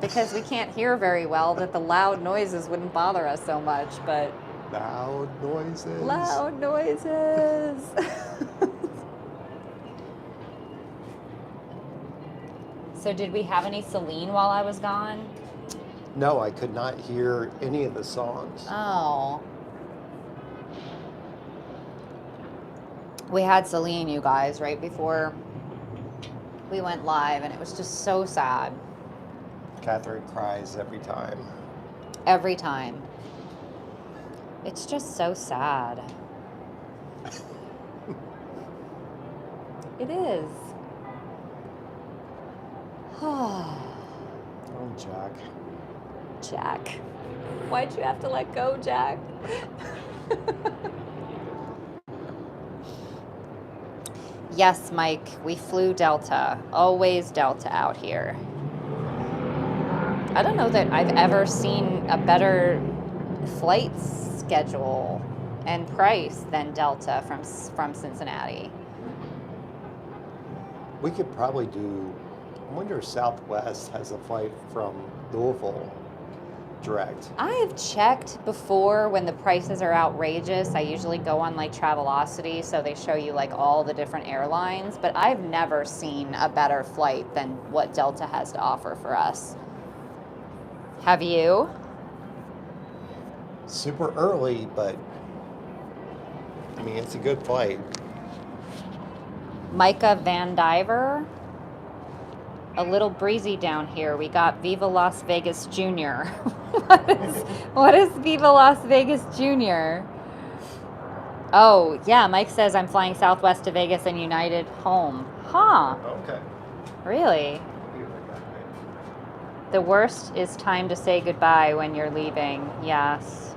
because we can't hear very well that the loud noises wouldn't bother us so much, but loud noises. So did we have any Celine while I was gone? No, I could not hear any of the songs. Oh. We had Celine, you guys, right before we went live, and it was just so sad. Catherine cries every time. Every time. It's just so sad. It is. Oh, Jack. Jack. Why'd you have to let go, Jack? Yes, Mike, we flew Delta. Always Delta out here. I don't know that I've ever seen a better flight schedule and price than Delta from Cincinnati. We could probably do, I wonder if Southwest has a flight from Louisville direct. I have checked before when the prices are outrageous. I usually go on like Travelocity, so they show you like all the different airlines, but I've never seen a better flight than what Delta has to offer for us. Have you? Super early, but I mean, it's a good flight. Micah Van Diver. A little breezy down here. We got Viva Las Vegas Jr. what is Viva Las Vegas Jr.? Oh, yeah, Mike says I'm flying Southwest to Vegas and United home. Huh. Okay. Really? The worst is time to say goodbye when you're leaving. Yes.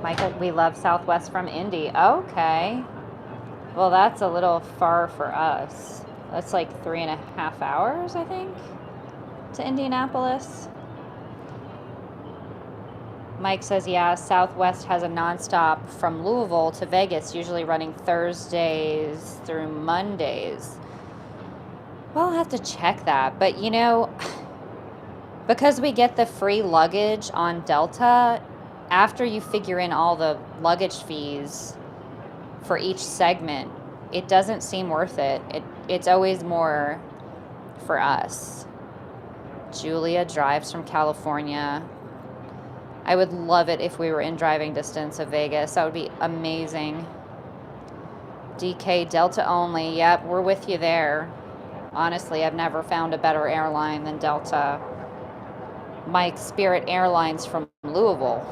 Michael, we love Southwest from Indy. Okay. Well, that's a little far for us. That's like 3.5 hours, I think, to Indianapolis. Mike says, yeah, Southwest has a nonstop from Louisville to Vegas, usually running Thursdays through Mondays. Well, I'll have to check that. But, you know, because we get the free luggage on Delta, after you figure in all the luggage fees for each segment, it doesn't seem worth it. It's always more for us. Julia drives from California. I would love it if we were in driving distance of Vegas. That would be amazing. DK, Delta only. Yep, we're with you there. Honestly, I've never found a better airline than Delta. Mike, Spirit Airlines from Louisville.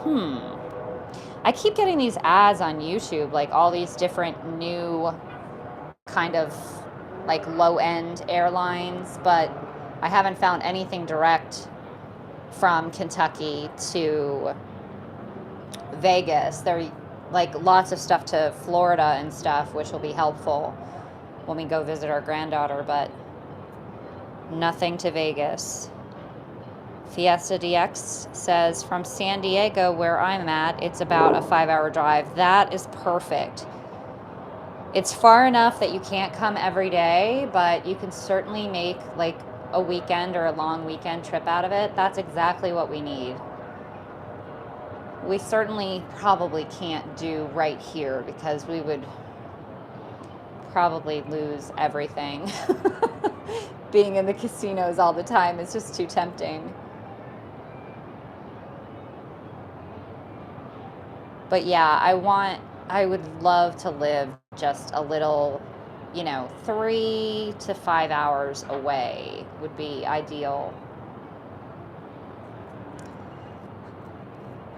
I keep getting these ads on YouTube, like all these different new kind of like low-end airlines, but I haven't found anything direct from Kentucky to Vegas. There are like lots of stuff to Florida and stuff, which will be helpful when we go visit our granddaughter, but nothing to Vegas. Fiesta DX says, from San Diego, where I'm at, it's about a 5-hour drive. That is perfect. It's far enough that you can't come every day, but you can certainly make like a weekend or a long weekend trip out of it. That's exactly what we need. We certainly probably can't do right here because we would probably lose everything. Being in the casinos all the time is just too tempting. But yeah, I would love to live just a little, 3 to 5 hours away would be ideal.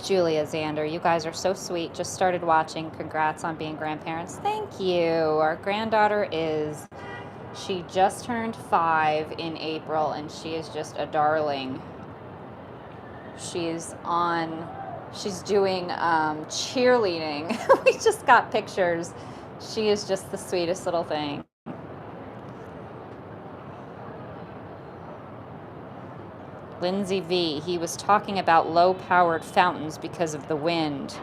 Julia Zander, you guys are so sweet. Just started watching. Congrats on being grandparents. Thank you. Our granddaughter she just turned 5 in April, and she is just a darling. She's doing cheerleading. We just got pictures. She is just the sweetest little thing. Lindsay V, he was talking about low-powered fountains because of the wind.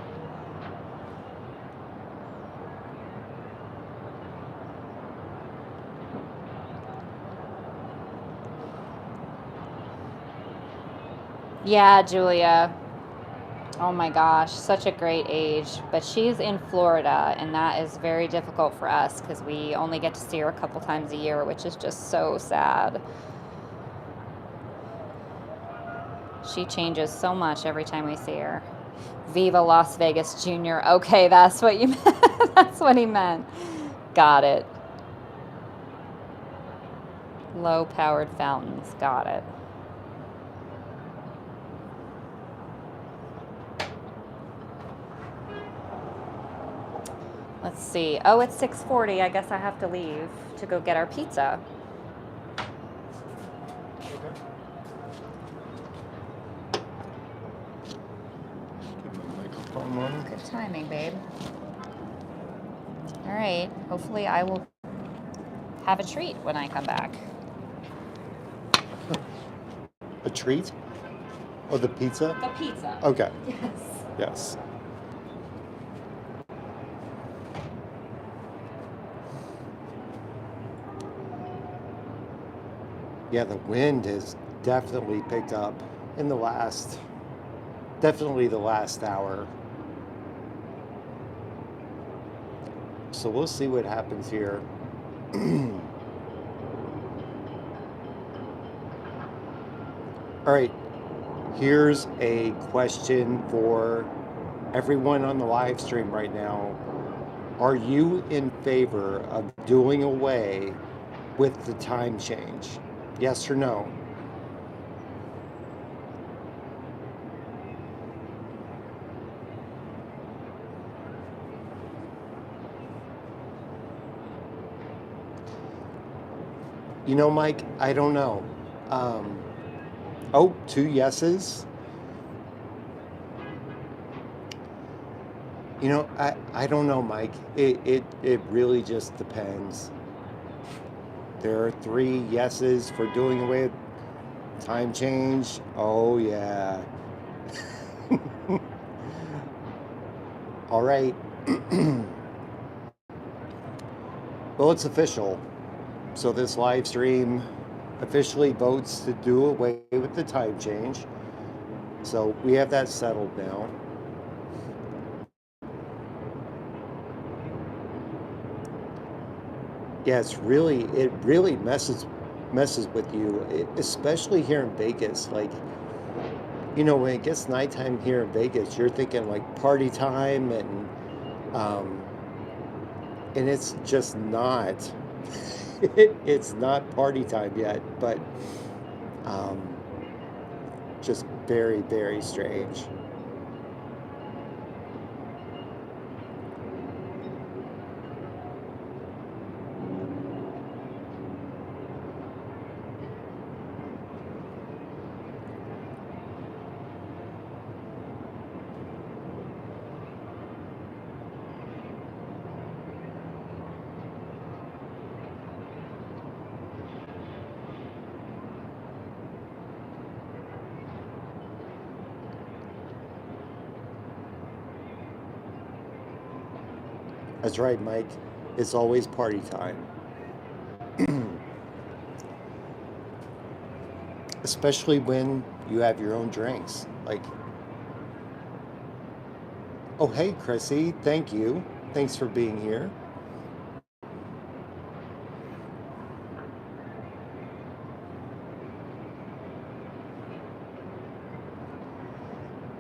Yeah, Julia. Oh my gosh, such a great age. But she's in Florida, and that is very difficult for us because we only get to see her a couple times a year, which is just so sad. She changes so much every time we see her. Viva Las Vegas Jr. Okay, that's what you meant. That's what he meant. Got it. Low-powered fountains. Got it. Let's see. Oh, it's 6:40. I guess I have to leave to go get our pizza. Okay. Keep my microphone on. Good timing, babe. All right. Hopefully I will have a treat when I come back. A treat? Oh, the pizza? The pizza. Okay. Yes. Yes. Yeah, the wind has definitely picked up in the last hour. So we'll see what happens here. All right, here's a question for everyone on the live stream right now. Are you in favor of doing away with the time change? Yes or no? You know, Mike, I don't know. Oh, 2 yeses. You know, I don't know, Mike. It really just depends. There are 3 yeses for doing away with time change. Oh, yeah. All right. Well, it's official. So this live stream officially votes to do away with the time change. So we have that settled now. Yeah, it really messes with you, especially here in Vegas. Like, you know, when it gets nighttime here in Vegas, you're thinking like party time, and it's just not. It's not party time yet, but just very, very strange. That's right, Mike. It's always party time. Especially when you have your own drinks. Like, oh, hey, Chrissy, thank you. Thanks for being here.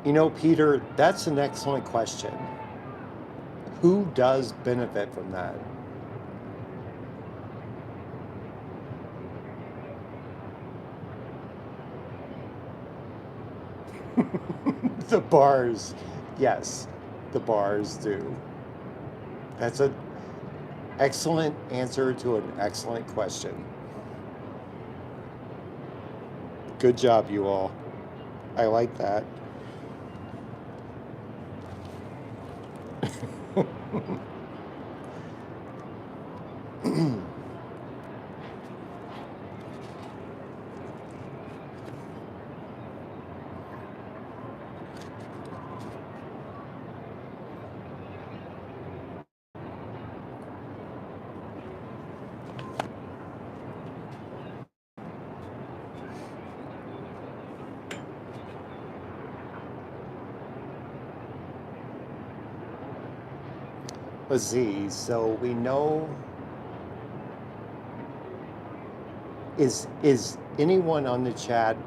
You know, Peter, that's an excellent question. Who does benefit from that? The bars, yes, the bars do. That's an excellent answer to an excellent question. Good job, you all. I like that. Let's see. So we know. Is anyone on the chat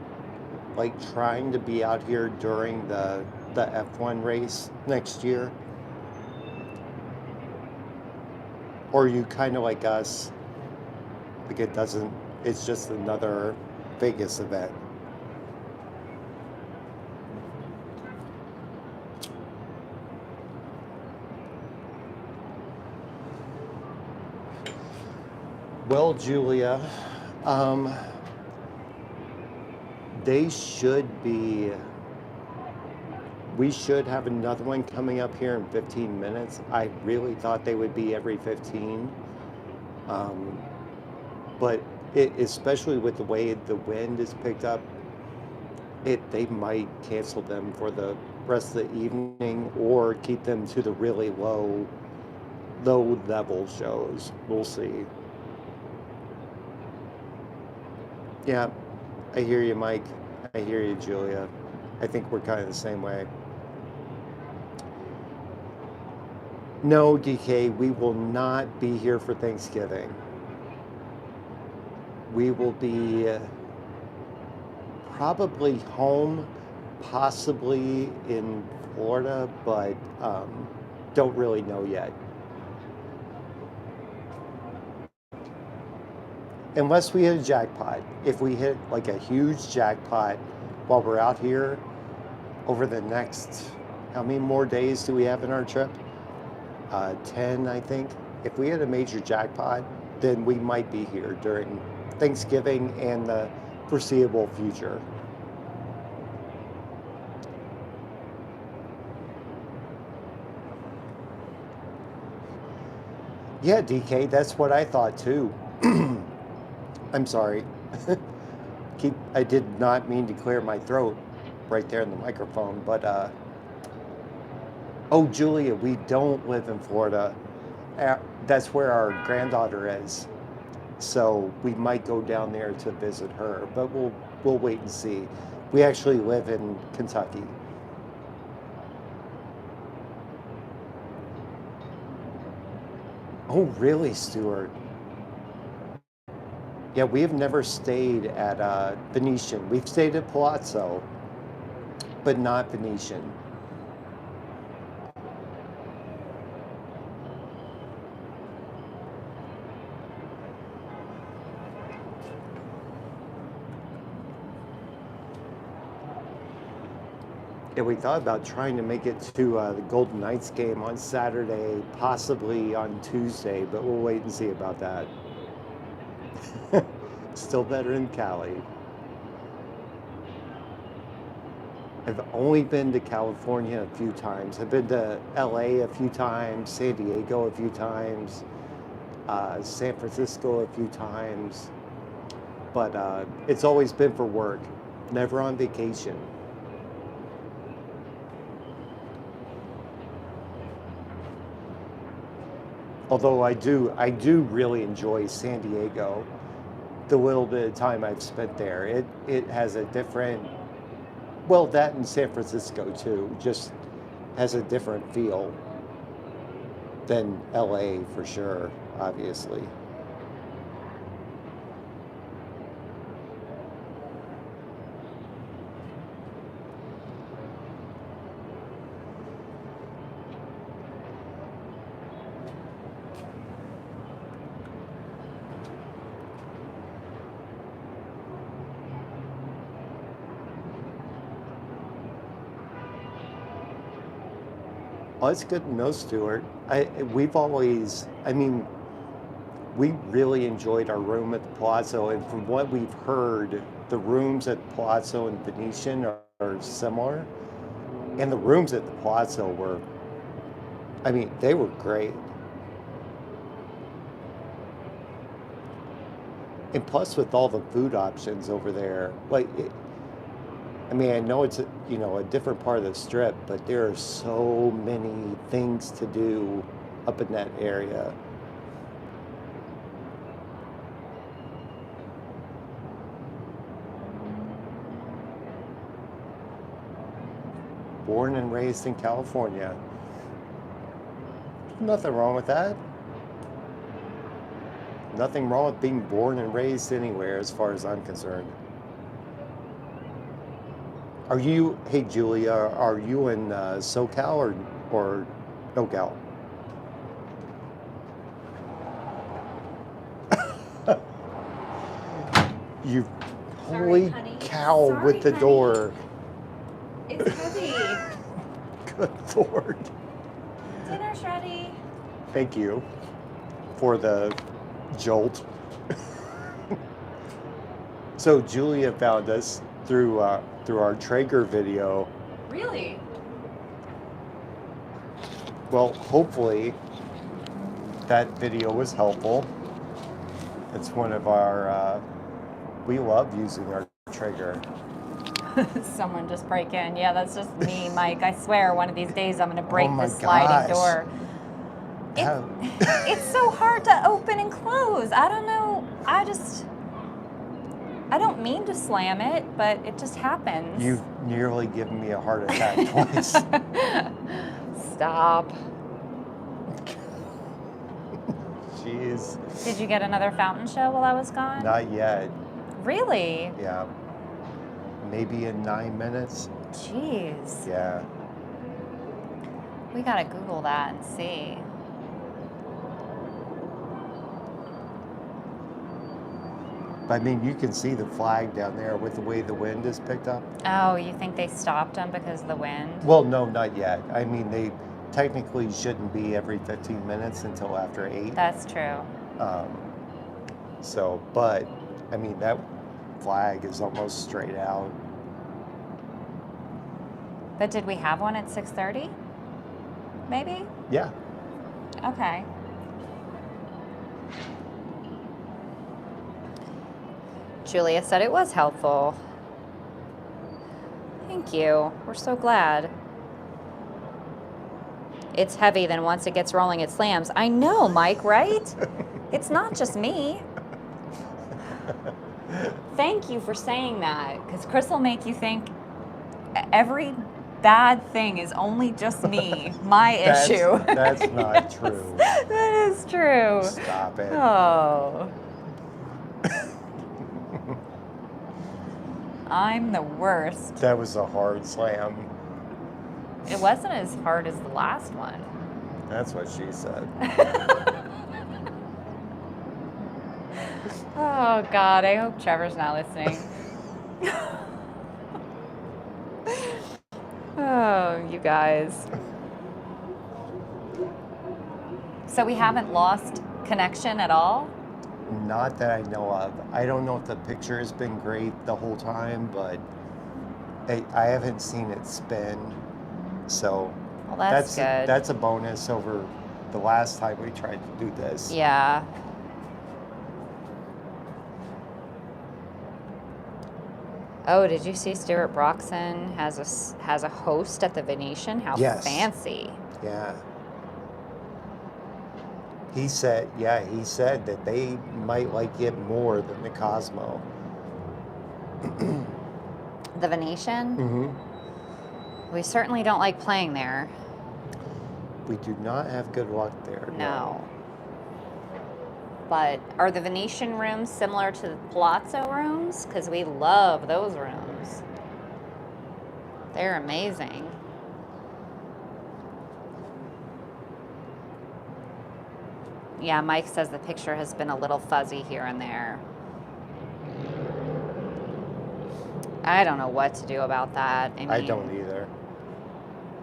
like trying to be out here during the F1 race next year? Or are you kind of like us? Like it's just another Vegas event. Well, Julia, they should be We should have another one coming up here in 15 minutes. I really thought they would be every 15. But especially with the way the wind is picked up, they might cancel them for the rest of the evening or keep them to the really low level shows. We'll see. Yeah, I hear you, Mike. I hear you, Julia. I think we're kind of the same way. No, DK, we will not be here for Thanksgiving. We will be probably home, possibly in Florida, but don't really know yet. Unless we hit a jackpot. If we hit like a huge jackpot while we're out here over the next, how many more days do we have in our trip? 10, I think. If we hit a major jackpot, then we might be here during Thanksgiving and the foreseeable future. Yeah, DK, that's what I thought too. I'm sorry. I did not mean to clear my throat right there in the microphone, but oh, Julia, we don't live in Florida. That's where our granddaughter is. So we might go down there to visit her, but we'll wait and see. We actually live in Kentucky. Oh, really, Stuart? Yeah, we have never stayed at Venetian. We've stayed at Palazzo, but not Venetian. Yeah, we thought about trying to make it to the Golden Knights game on Saturday, possibly on Tuesday, but we'll wait and see about that. Still better in Cali. I've only been to California a few times. I've been to LA a few times, San Diego a few times, San Francisco a few times, but it's always been for work, never on vacation. Although I do really enjoy San Diego. The little bit of time I've spent there, it has a different, well, that and San Francisco too, just has a different feel than LA for sure, obviously. Well, it's good to know, Stuart. We've always, I mean, we really enjoyed our room at the Palazzo, and from what we've heard, the rooms at the Palazzo and Venetian are similar, and the rooms at the Palazzo were, I mean, they were great. And plus, with all the food options over there, like, I mean, I know it's a different part of the strip, but there are so many things to do up in that area. Born and raised in California. Nothing wrong with that. Nothing wrong with being born and raised anywhere as far as I'm concerned. Hey Julia, are you in SoCal or NoCal? You, holy cow, Sorry, with the honey. door. It's heavy. Good Lord. Dinner's ready. Thank you for the jolt. So Julia found us through our Traeger video. Really? Well, hopefully that video was helpful. It's one of our, we love using our trigger. Someone just break in. Yeah, that's just me, Mike. I swear one of these days I'm going to break my this sliding gosh. door. It's so hard to open and close. I don't know. I don't mean to slam it, but it just happens. You've nearly given me a heart attack twice. Stop. Jeez. Did you get another fountain show while I was gone? Not yet. Really? Yeah. Maybe in 9 minutes. Jeez. Yeah. We gotta Google that and see. I mean, you can see the flag down there with the way the wind is picked up. Oh, you think they stopped them because of the wind? Well, no, not yet. I mean, they technically shouldn't be every 15 minutes until after 8. That's true. But, I mean, that flag is almost straight out. But did we have one at 6:30? Maybe? Yeah. Okay. Julia said it was helpful. Thank you. We're so glad. It's heavy, then once it gets rolling, it slams. I know, Mike, right? It's not just me. Thank you for saying that, because Chris will make you think every bad thing is only just me, my issue. That's not true. That is true. Stop it. Oh. I'm the worst. That was a hard slam. It wasn't as hard as the last one. That's what she said. Oh, God, I hope Trevor's not listening. Oh, you guys. So we haven't lost connection at all? Not that I know of. I don't know if the picture has been great the whole time, but I haven't seen it spin. So Well, that's good. That's a bonus over the last time we tried to do this. Yeah. Oh, did you see Stuart Broxson has a host at the Venetian? How Yes. fancy. Yeah. He said that they might like it more than the Cosmo. The Venetian? Mm-hmm. We certainly don't like playing there. We do not have good luck there. No. But are the Venetian rooms similar to the Palazzo rooms? Because we love those rooms. They're amazing. Yeah, Mike says the picture has been a little fuzzy here and there. I don't know what to do about that. I don't either.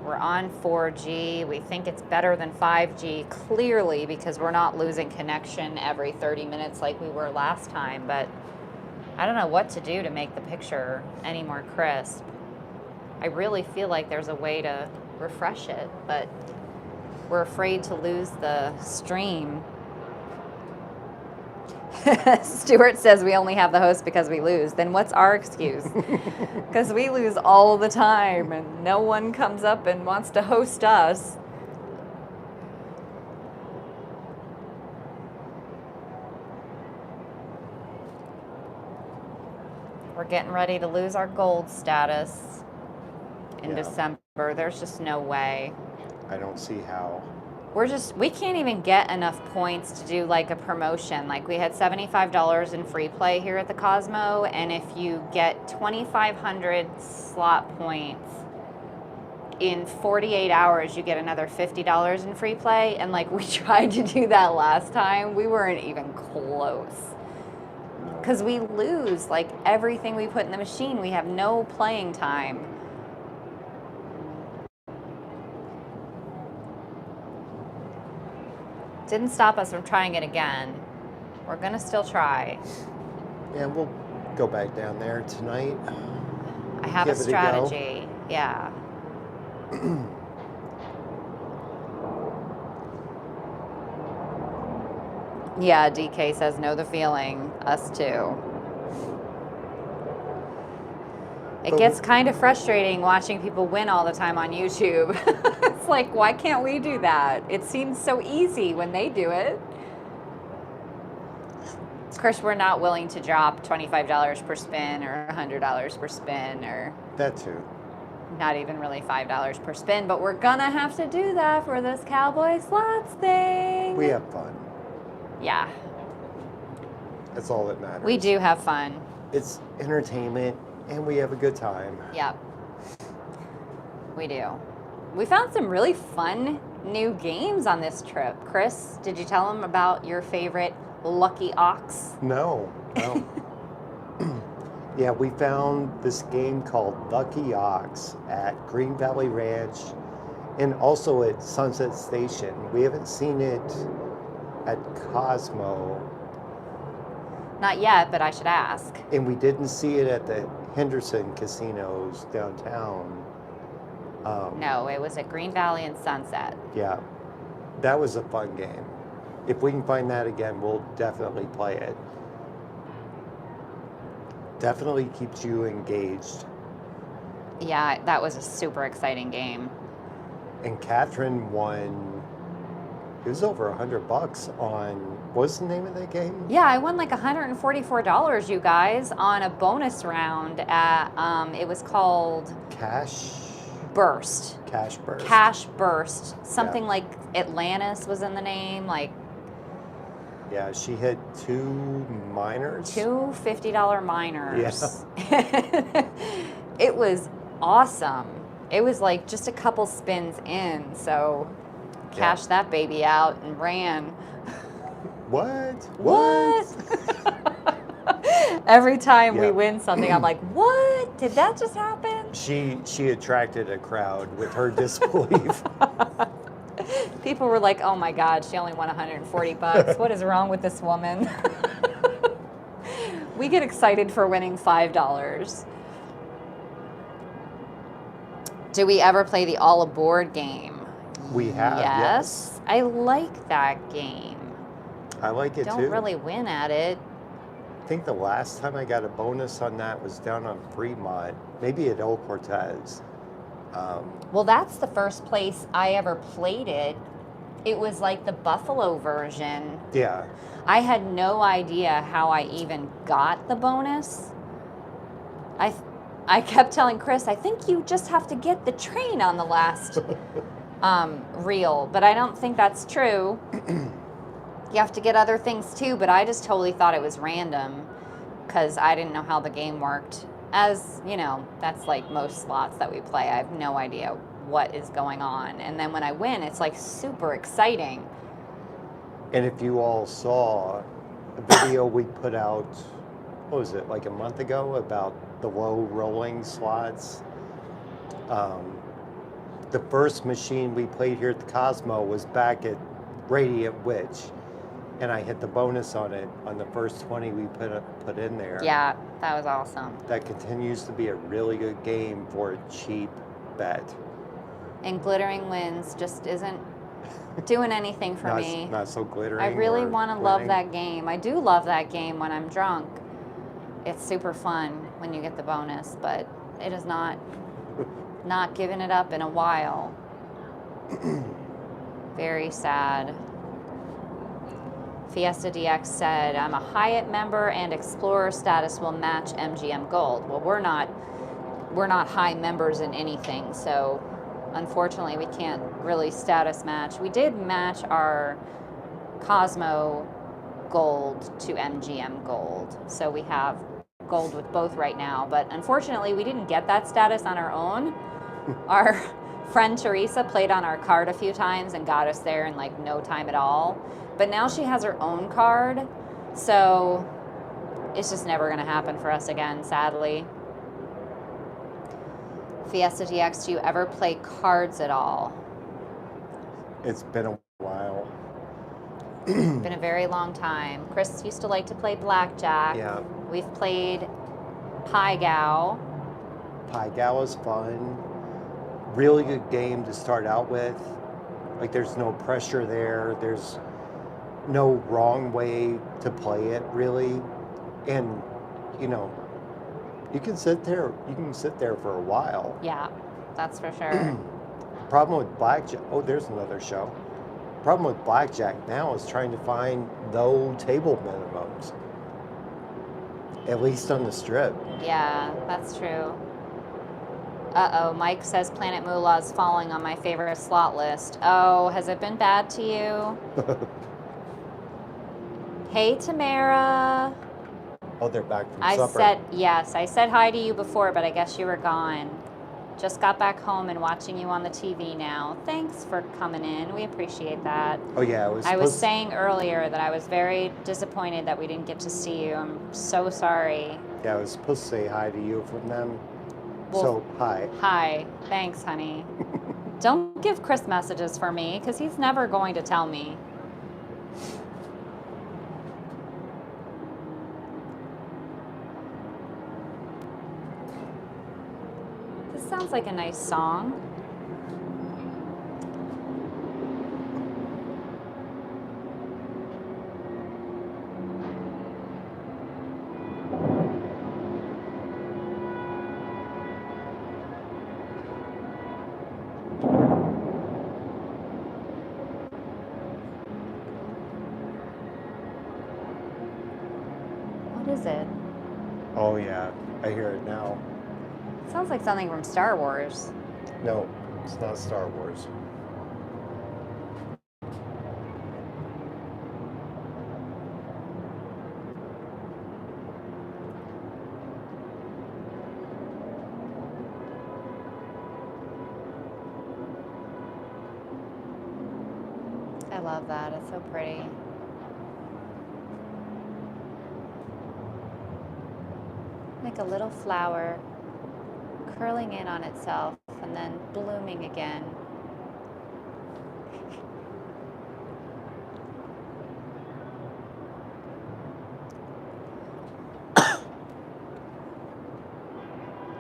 We're on 4G. We think it's better than 5G, clearly, because we're not losing connection every 30 minutes like we were last time. But I don't know what to do to make the picture any more crisp. I really feel like there's a way to refresh it, but we're afraid to lose the stream. Stuart says we only have the host because we lose. Then what's our excuse? Because we lose all the time and no one comes up and wants to host us. We're getting ready to lose our gold status in December. There's just no way. I don't see how. We can't even get enough points to do like a promotion. Like we had $75 in free play here at the Cosmo, and if you get 2,500 slot points in 48 hours, you get another $50 in free play. And like we tried to do that last time, we weren't even close. Because we lose like everything we put in the machine. We have no playing time. Didn't stop us from trying it again. We're gonna still try. Yeah, we'll go back down there tonight. I have a strategy. Yeah. Yeah, DK says, know the feeling. Us too. It But gets kind of frustrating watching people win all the time on YouTube. It's like, why can't we do that? It seems so easy when they do it. Of course, we're not willing to drop $25 per spin or $100 per spin or that too. not even really $5 per spin, but we're gonna have to do that for this Cowboy Slots thing. We have fun. Yeah, That's all that matters. we do have fun. It's entertainment, and we have a good time. Yep, we do. We found some really fun new games on this trip. Chris, did you tell them about your favorite Lucky Ox? No. Yeah, we found this game called Lucky Ox at Green Valley Ranch and also at Sunset Station. We haven't seen it at Cosmo, Not yet, but I should ask. and we didn't see it at the Henderson casinos downtown. No, it was at Green Valley and Sunset. Yeah, that was a fun game. If we can find that again, we'll definitely play it. Definitely keeps you engaged. Yeah, that was a super exciting game. And Catherine won, it was over $100 on, what's the name of that game? Yeah, I won like $144, you guys, on a bonus round at, it was called Cash Burst. Burst. Cash Burst. Something Yeah. like Atlantis was in the name, like Yeah, she hit 2 minors. two $50 miners. It was awesome. It was like just a couple spins in, so cashed that baby out and ran. What? Every time we Yeah. win something, I'm like, what? Did that just happen? She attracted a crowd with her disbelief. People were like, oh my God, she only won $140. What is wrong with this woman? We get excited for winning $5. Do we ever play the All Aboard game? We have, yes. I like that game. I like it Don't too. really win at it. I think the last time I got a bonus on that was down on Fremont, maybe at El Cortez. Well, that's the first place I ever played it. It was like the Buffalo version. Yeah. I had no idea how I even got the bonus. I kept telling Chris, I think you just have to get the train on the last reel, but I don't think that's true. You have to get other things too, but I just totally thought it was random because I didn't know how the game worked. As you know, that's like most slots that we play. I have no idea what is going on. And then when I win, it's like super exciting. And if you all saw a video we put out, what was it, like a month ago, about the low rolling slots. The first machine we played here at the Cosmo was back at Radiant Witch, and I hit the bonus on it on the first 20 we put in there. Yeah, that was awesome. That continues to be a really good game for a cheap bet. And Glittering Winds just isn't doing anything for me. Not so glittering. I really or want to love winning. that game. I do love that game when I'm drunk. It's super fun when you get the bonus, but it is not giving it up in a while. Very sad. Fiesta DX said, I'm a Hyatt member and Explorer status will match MGM Gold. Well, we're not high members in anything, so unfortunately we can't really status match. We did match our Cosmo Gold to MGM Gold, so we have gold with both right now, but unfortunately we didn't get that status on our own. Our friend Teresa played on our card a few times and got us there in like no time at all. But now she has her own card, so it's just never going to happen for us again, sadly. Fiesta DX, do you ever play cards at all? It's been a while. It's been a very long time. Chris used to like to play blackjack. Yeah. We've played Pai Gow. Pai Gow is fun. Really good game to start out with. Like, there's no pressure there. no wrong way to play it, really. And, you know, you can sit there for a while. Yeah, that's for sure. Problem with blackjack, oh, there's another show. Problem with blackjack now is trying to find low table minimums, at least on the strip. Yeah, that's true. Uh-oh, Mike says Planet Moolah is falling on my favorite slot list. Oh, has it been bad to you? Hey, Tamara. Oh, they're back from I supper. said hi to you before, but I guess you were gone. Just got back home and watching you on the TV now. Thanks for coming in. We appreciate that. Oh yeah, I was saying earlier that I was very disappointed that we didn't get to see you. I'm so sorry. Yeah, I was supposed to say hi to you from them. Well, so hi. Hi. Thanks, honey. Don't give Chris messages for me because he's never going to tell me. This sounds like a nice song. What is it? Oh yeah, I hear it now. Sounds like something from Star Wars. No, it's not Star Wars. I love that. It's so pretty. Like a little flower curling in on itself and then blooming again.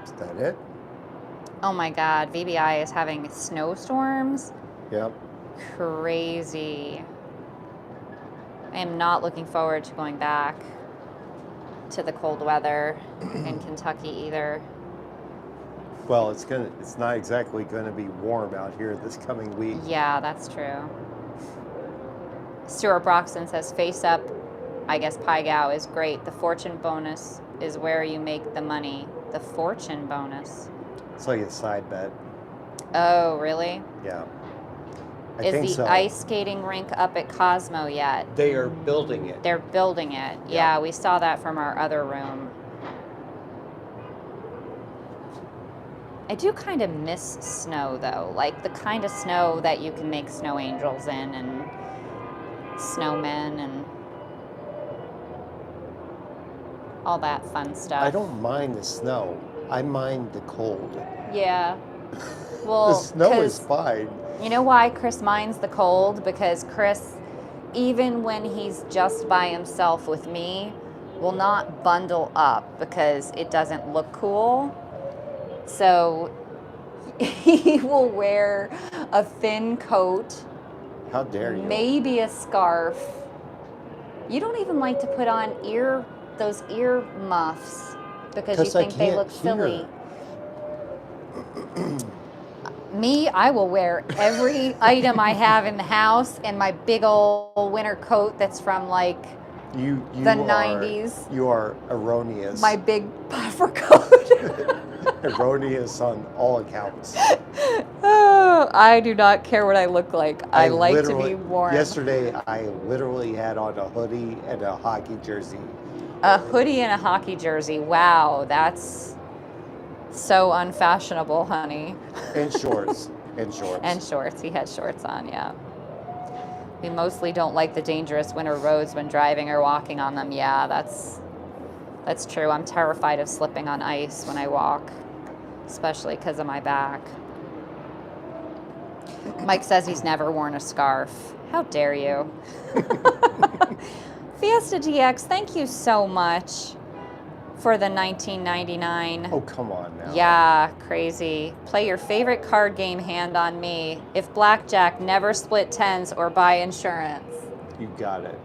Is that it? Oh my God, VBI is having snowstorms. Yep. Crazy. I am not looking forward to going back to the cold weather in Kentucky either. Well, it's not exactly gonna be warm out here this coming week. Yeah, that's true. Stuart Broxton says, face up, I guess Pygow is great. The fortune bonus is where you make the money. The fortune bonus. It's like a side bet. Oh, really? Yeah. I Is think the so. ice skating rink up at Cosmo yet? They are building it. They're building it. Yeah, we saw that from our other room. I do kind of miss snow though, like the kind of snow that you can make snow angels in and snowmen and all that fun stuff. I don't mind the snow. I mind the cold. Yeah. Well, The snow is fine. You know why Chris minds the cold? Because Chris, even when he's just by himself with me, will not bundle up because it doesn't look cool. So he will wear a thin coat, How dare you? maybe a scarf. You don't even like to put on those ear muffs because you 'Cause I think they can't look silly. hear. Me, I will wear every item I have in the house and my big old winter coat that's from like You the are, 90s. You are erroneous. My big puffer coat. Erroneous on all accounts. Oh, I do not care what I look like. I like to be warm. Yesterday, I literally had on a hoodie and a hockey jersey. A hoodie and a hockey jersey. Wow, that's so unfashionable, honey. And shorts. And shorts. And shorts. He had shorts on, yeah. We mostly don't like the dangerous winter roads when driving or walking on them. Yeah, that's true. I'm terrified of slipping on ice when I walk, especially because of my back. Mike says he's never worn a scarf. How dare you? Fiesta DX, thank you so much for the $19.99. Oh, come on now. Yeah, crazy. Play your favorite card game hand on me. If blackjack, never split tens or buy insurance. You got it.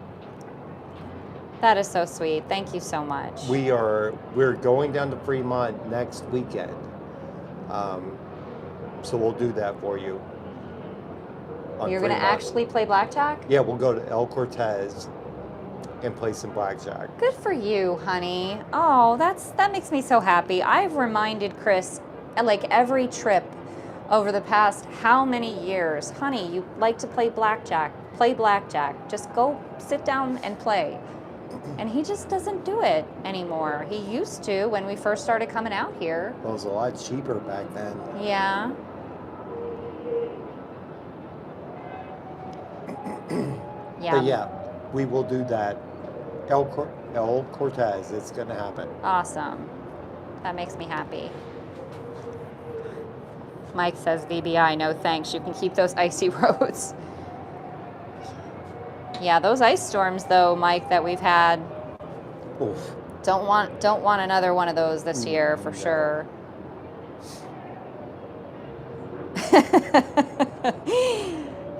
That is so sweet. Thank you so much. We're going down to Fremont next weekend. So we'll do that for you. You're going to actually play blackjack? Yeah, we'll go to El Cortez and play some blackjack. Good for you, honey. Oh, that makes me so happy. I've reminded Chris, like every trip over the past how many years, honey, you like to play blackjack. Play blackjack. Just go sit down and play. And he just doesn't do it anymore. He used to when we first started coming out here. Well, it was a lot cheaper back then. Yeah. Yeah. But yeah, we will do that. El Cortez, it's going to happen. Awesome. That makes me happy. Mike says, VBI, no thanks. You can keep those icy roads. Yeah, those ice storms, though, Mike, that we've had. Oof. Don't want another one of those this year for sure.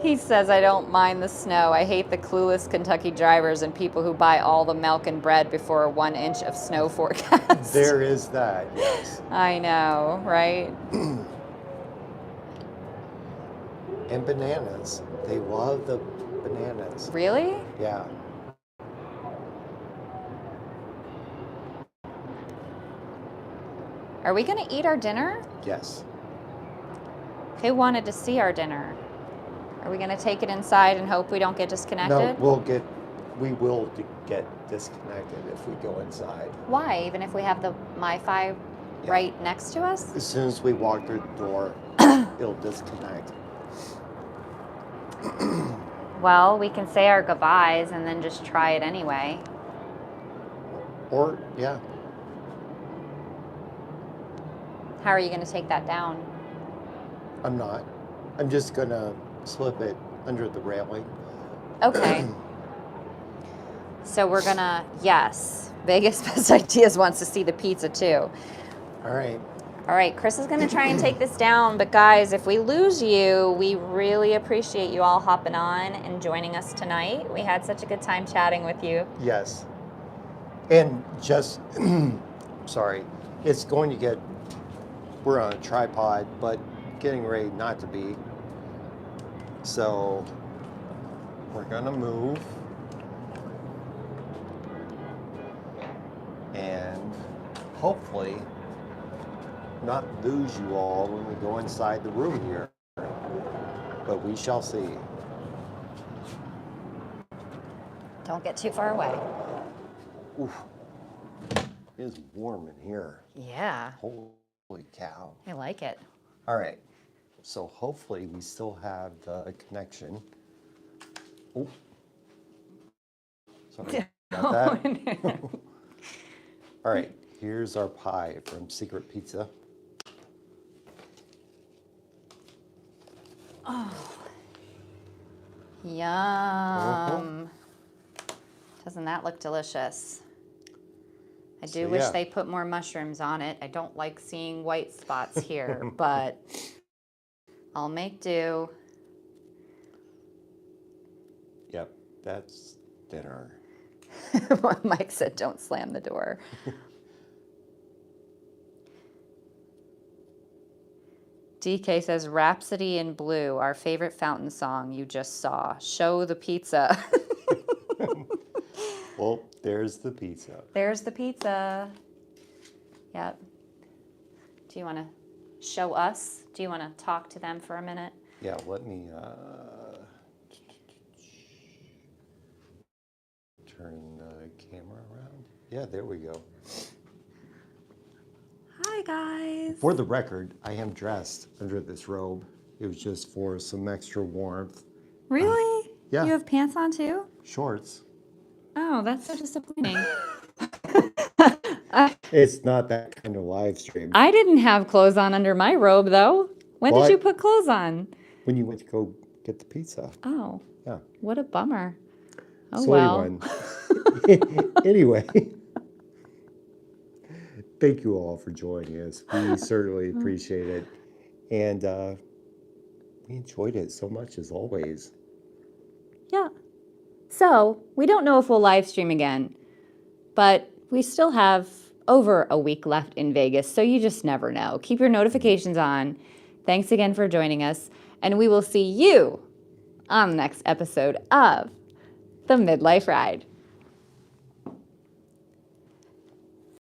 He says, I don't mind the snow. I hate the clueless Kentucky drivers and people who buy all the milk and bread before a 1 inch of snow forecast. There is that, yes. I know, right? And bananas. They love the bananas. Really? Yeah. Are we going to eat our dinner? Yes. Who wanted to see our dinner? Are we going to take it inside and hope we don't get disconnected? No, we will get disconnected if we go inside. Why? Even if we have the MiFi right next to us? As soon as we walk through the door, it'll disconnect. Well, we can say our goodbyes and then just try it anyway. Or, yeah. How are you going to take that down? I'm not. I'm just going to slip it under the railing. Okay. So we're going to, yes, Vegas Best Ideas wants to see the pizza too. All right. All right, Chris is going to try and take this down, but guys, if we lose you, we really appreciate you all hopping on and joining us tonight. We had such a good time chatting with you. Yes. And just, sorry, it's going to get, we're on a tripod, but getting ready not to be. So we're going to move. And hopefully not lose you all when we go inside the room here, but we shall see. Don't get too far away. Oof. It is warm in here. Yeah. Holy cow. I like it. All right, so hopefully we still have the connection. Oh, sorry about that. All right, here's our pie from Secret Pizza. Oh, yum. Doesn't that look delicious? I do wish they put more mushrooms on it. I don't like seeing white spots here, but I'll make do. Yep, that's dinner. Mike said, don't slam the door. DK says, Rhapsody in Blue, our favorite fountain song you just saw. Show the pizza. Well, there's the pizza. There's the pizza. Yep. Do you want to show us? Do you want to talk to them for a minute? Yeah, let me turn the camera around. Yeah, there we go. Hi, guys. For the record, I am dressed under this robe. It was just for some extra warmth. Really? Yeah. You have pants on too? Shorts. Oh, that's so disappointing. It's not that kind of live stream. I didn't have clothes on under my robe, though. When What? did you put clothes on? When you went to go get the pizza. Oh. Yeah. What a bummer. Oh, So well. Anyway, thank you all for joining us. We certainly appreciate it. And we enjoyed it so much as always. Yeah. So we don't know if we'll live stream again, but we still have over a week left in Vegas, so you just never know. Keep your notifications on. Thanks again for joining us, and we will see you on the next episode of The Midlife Ride.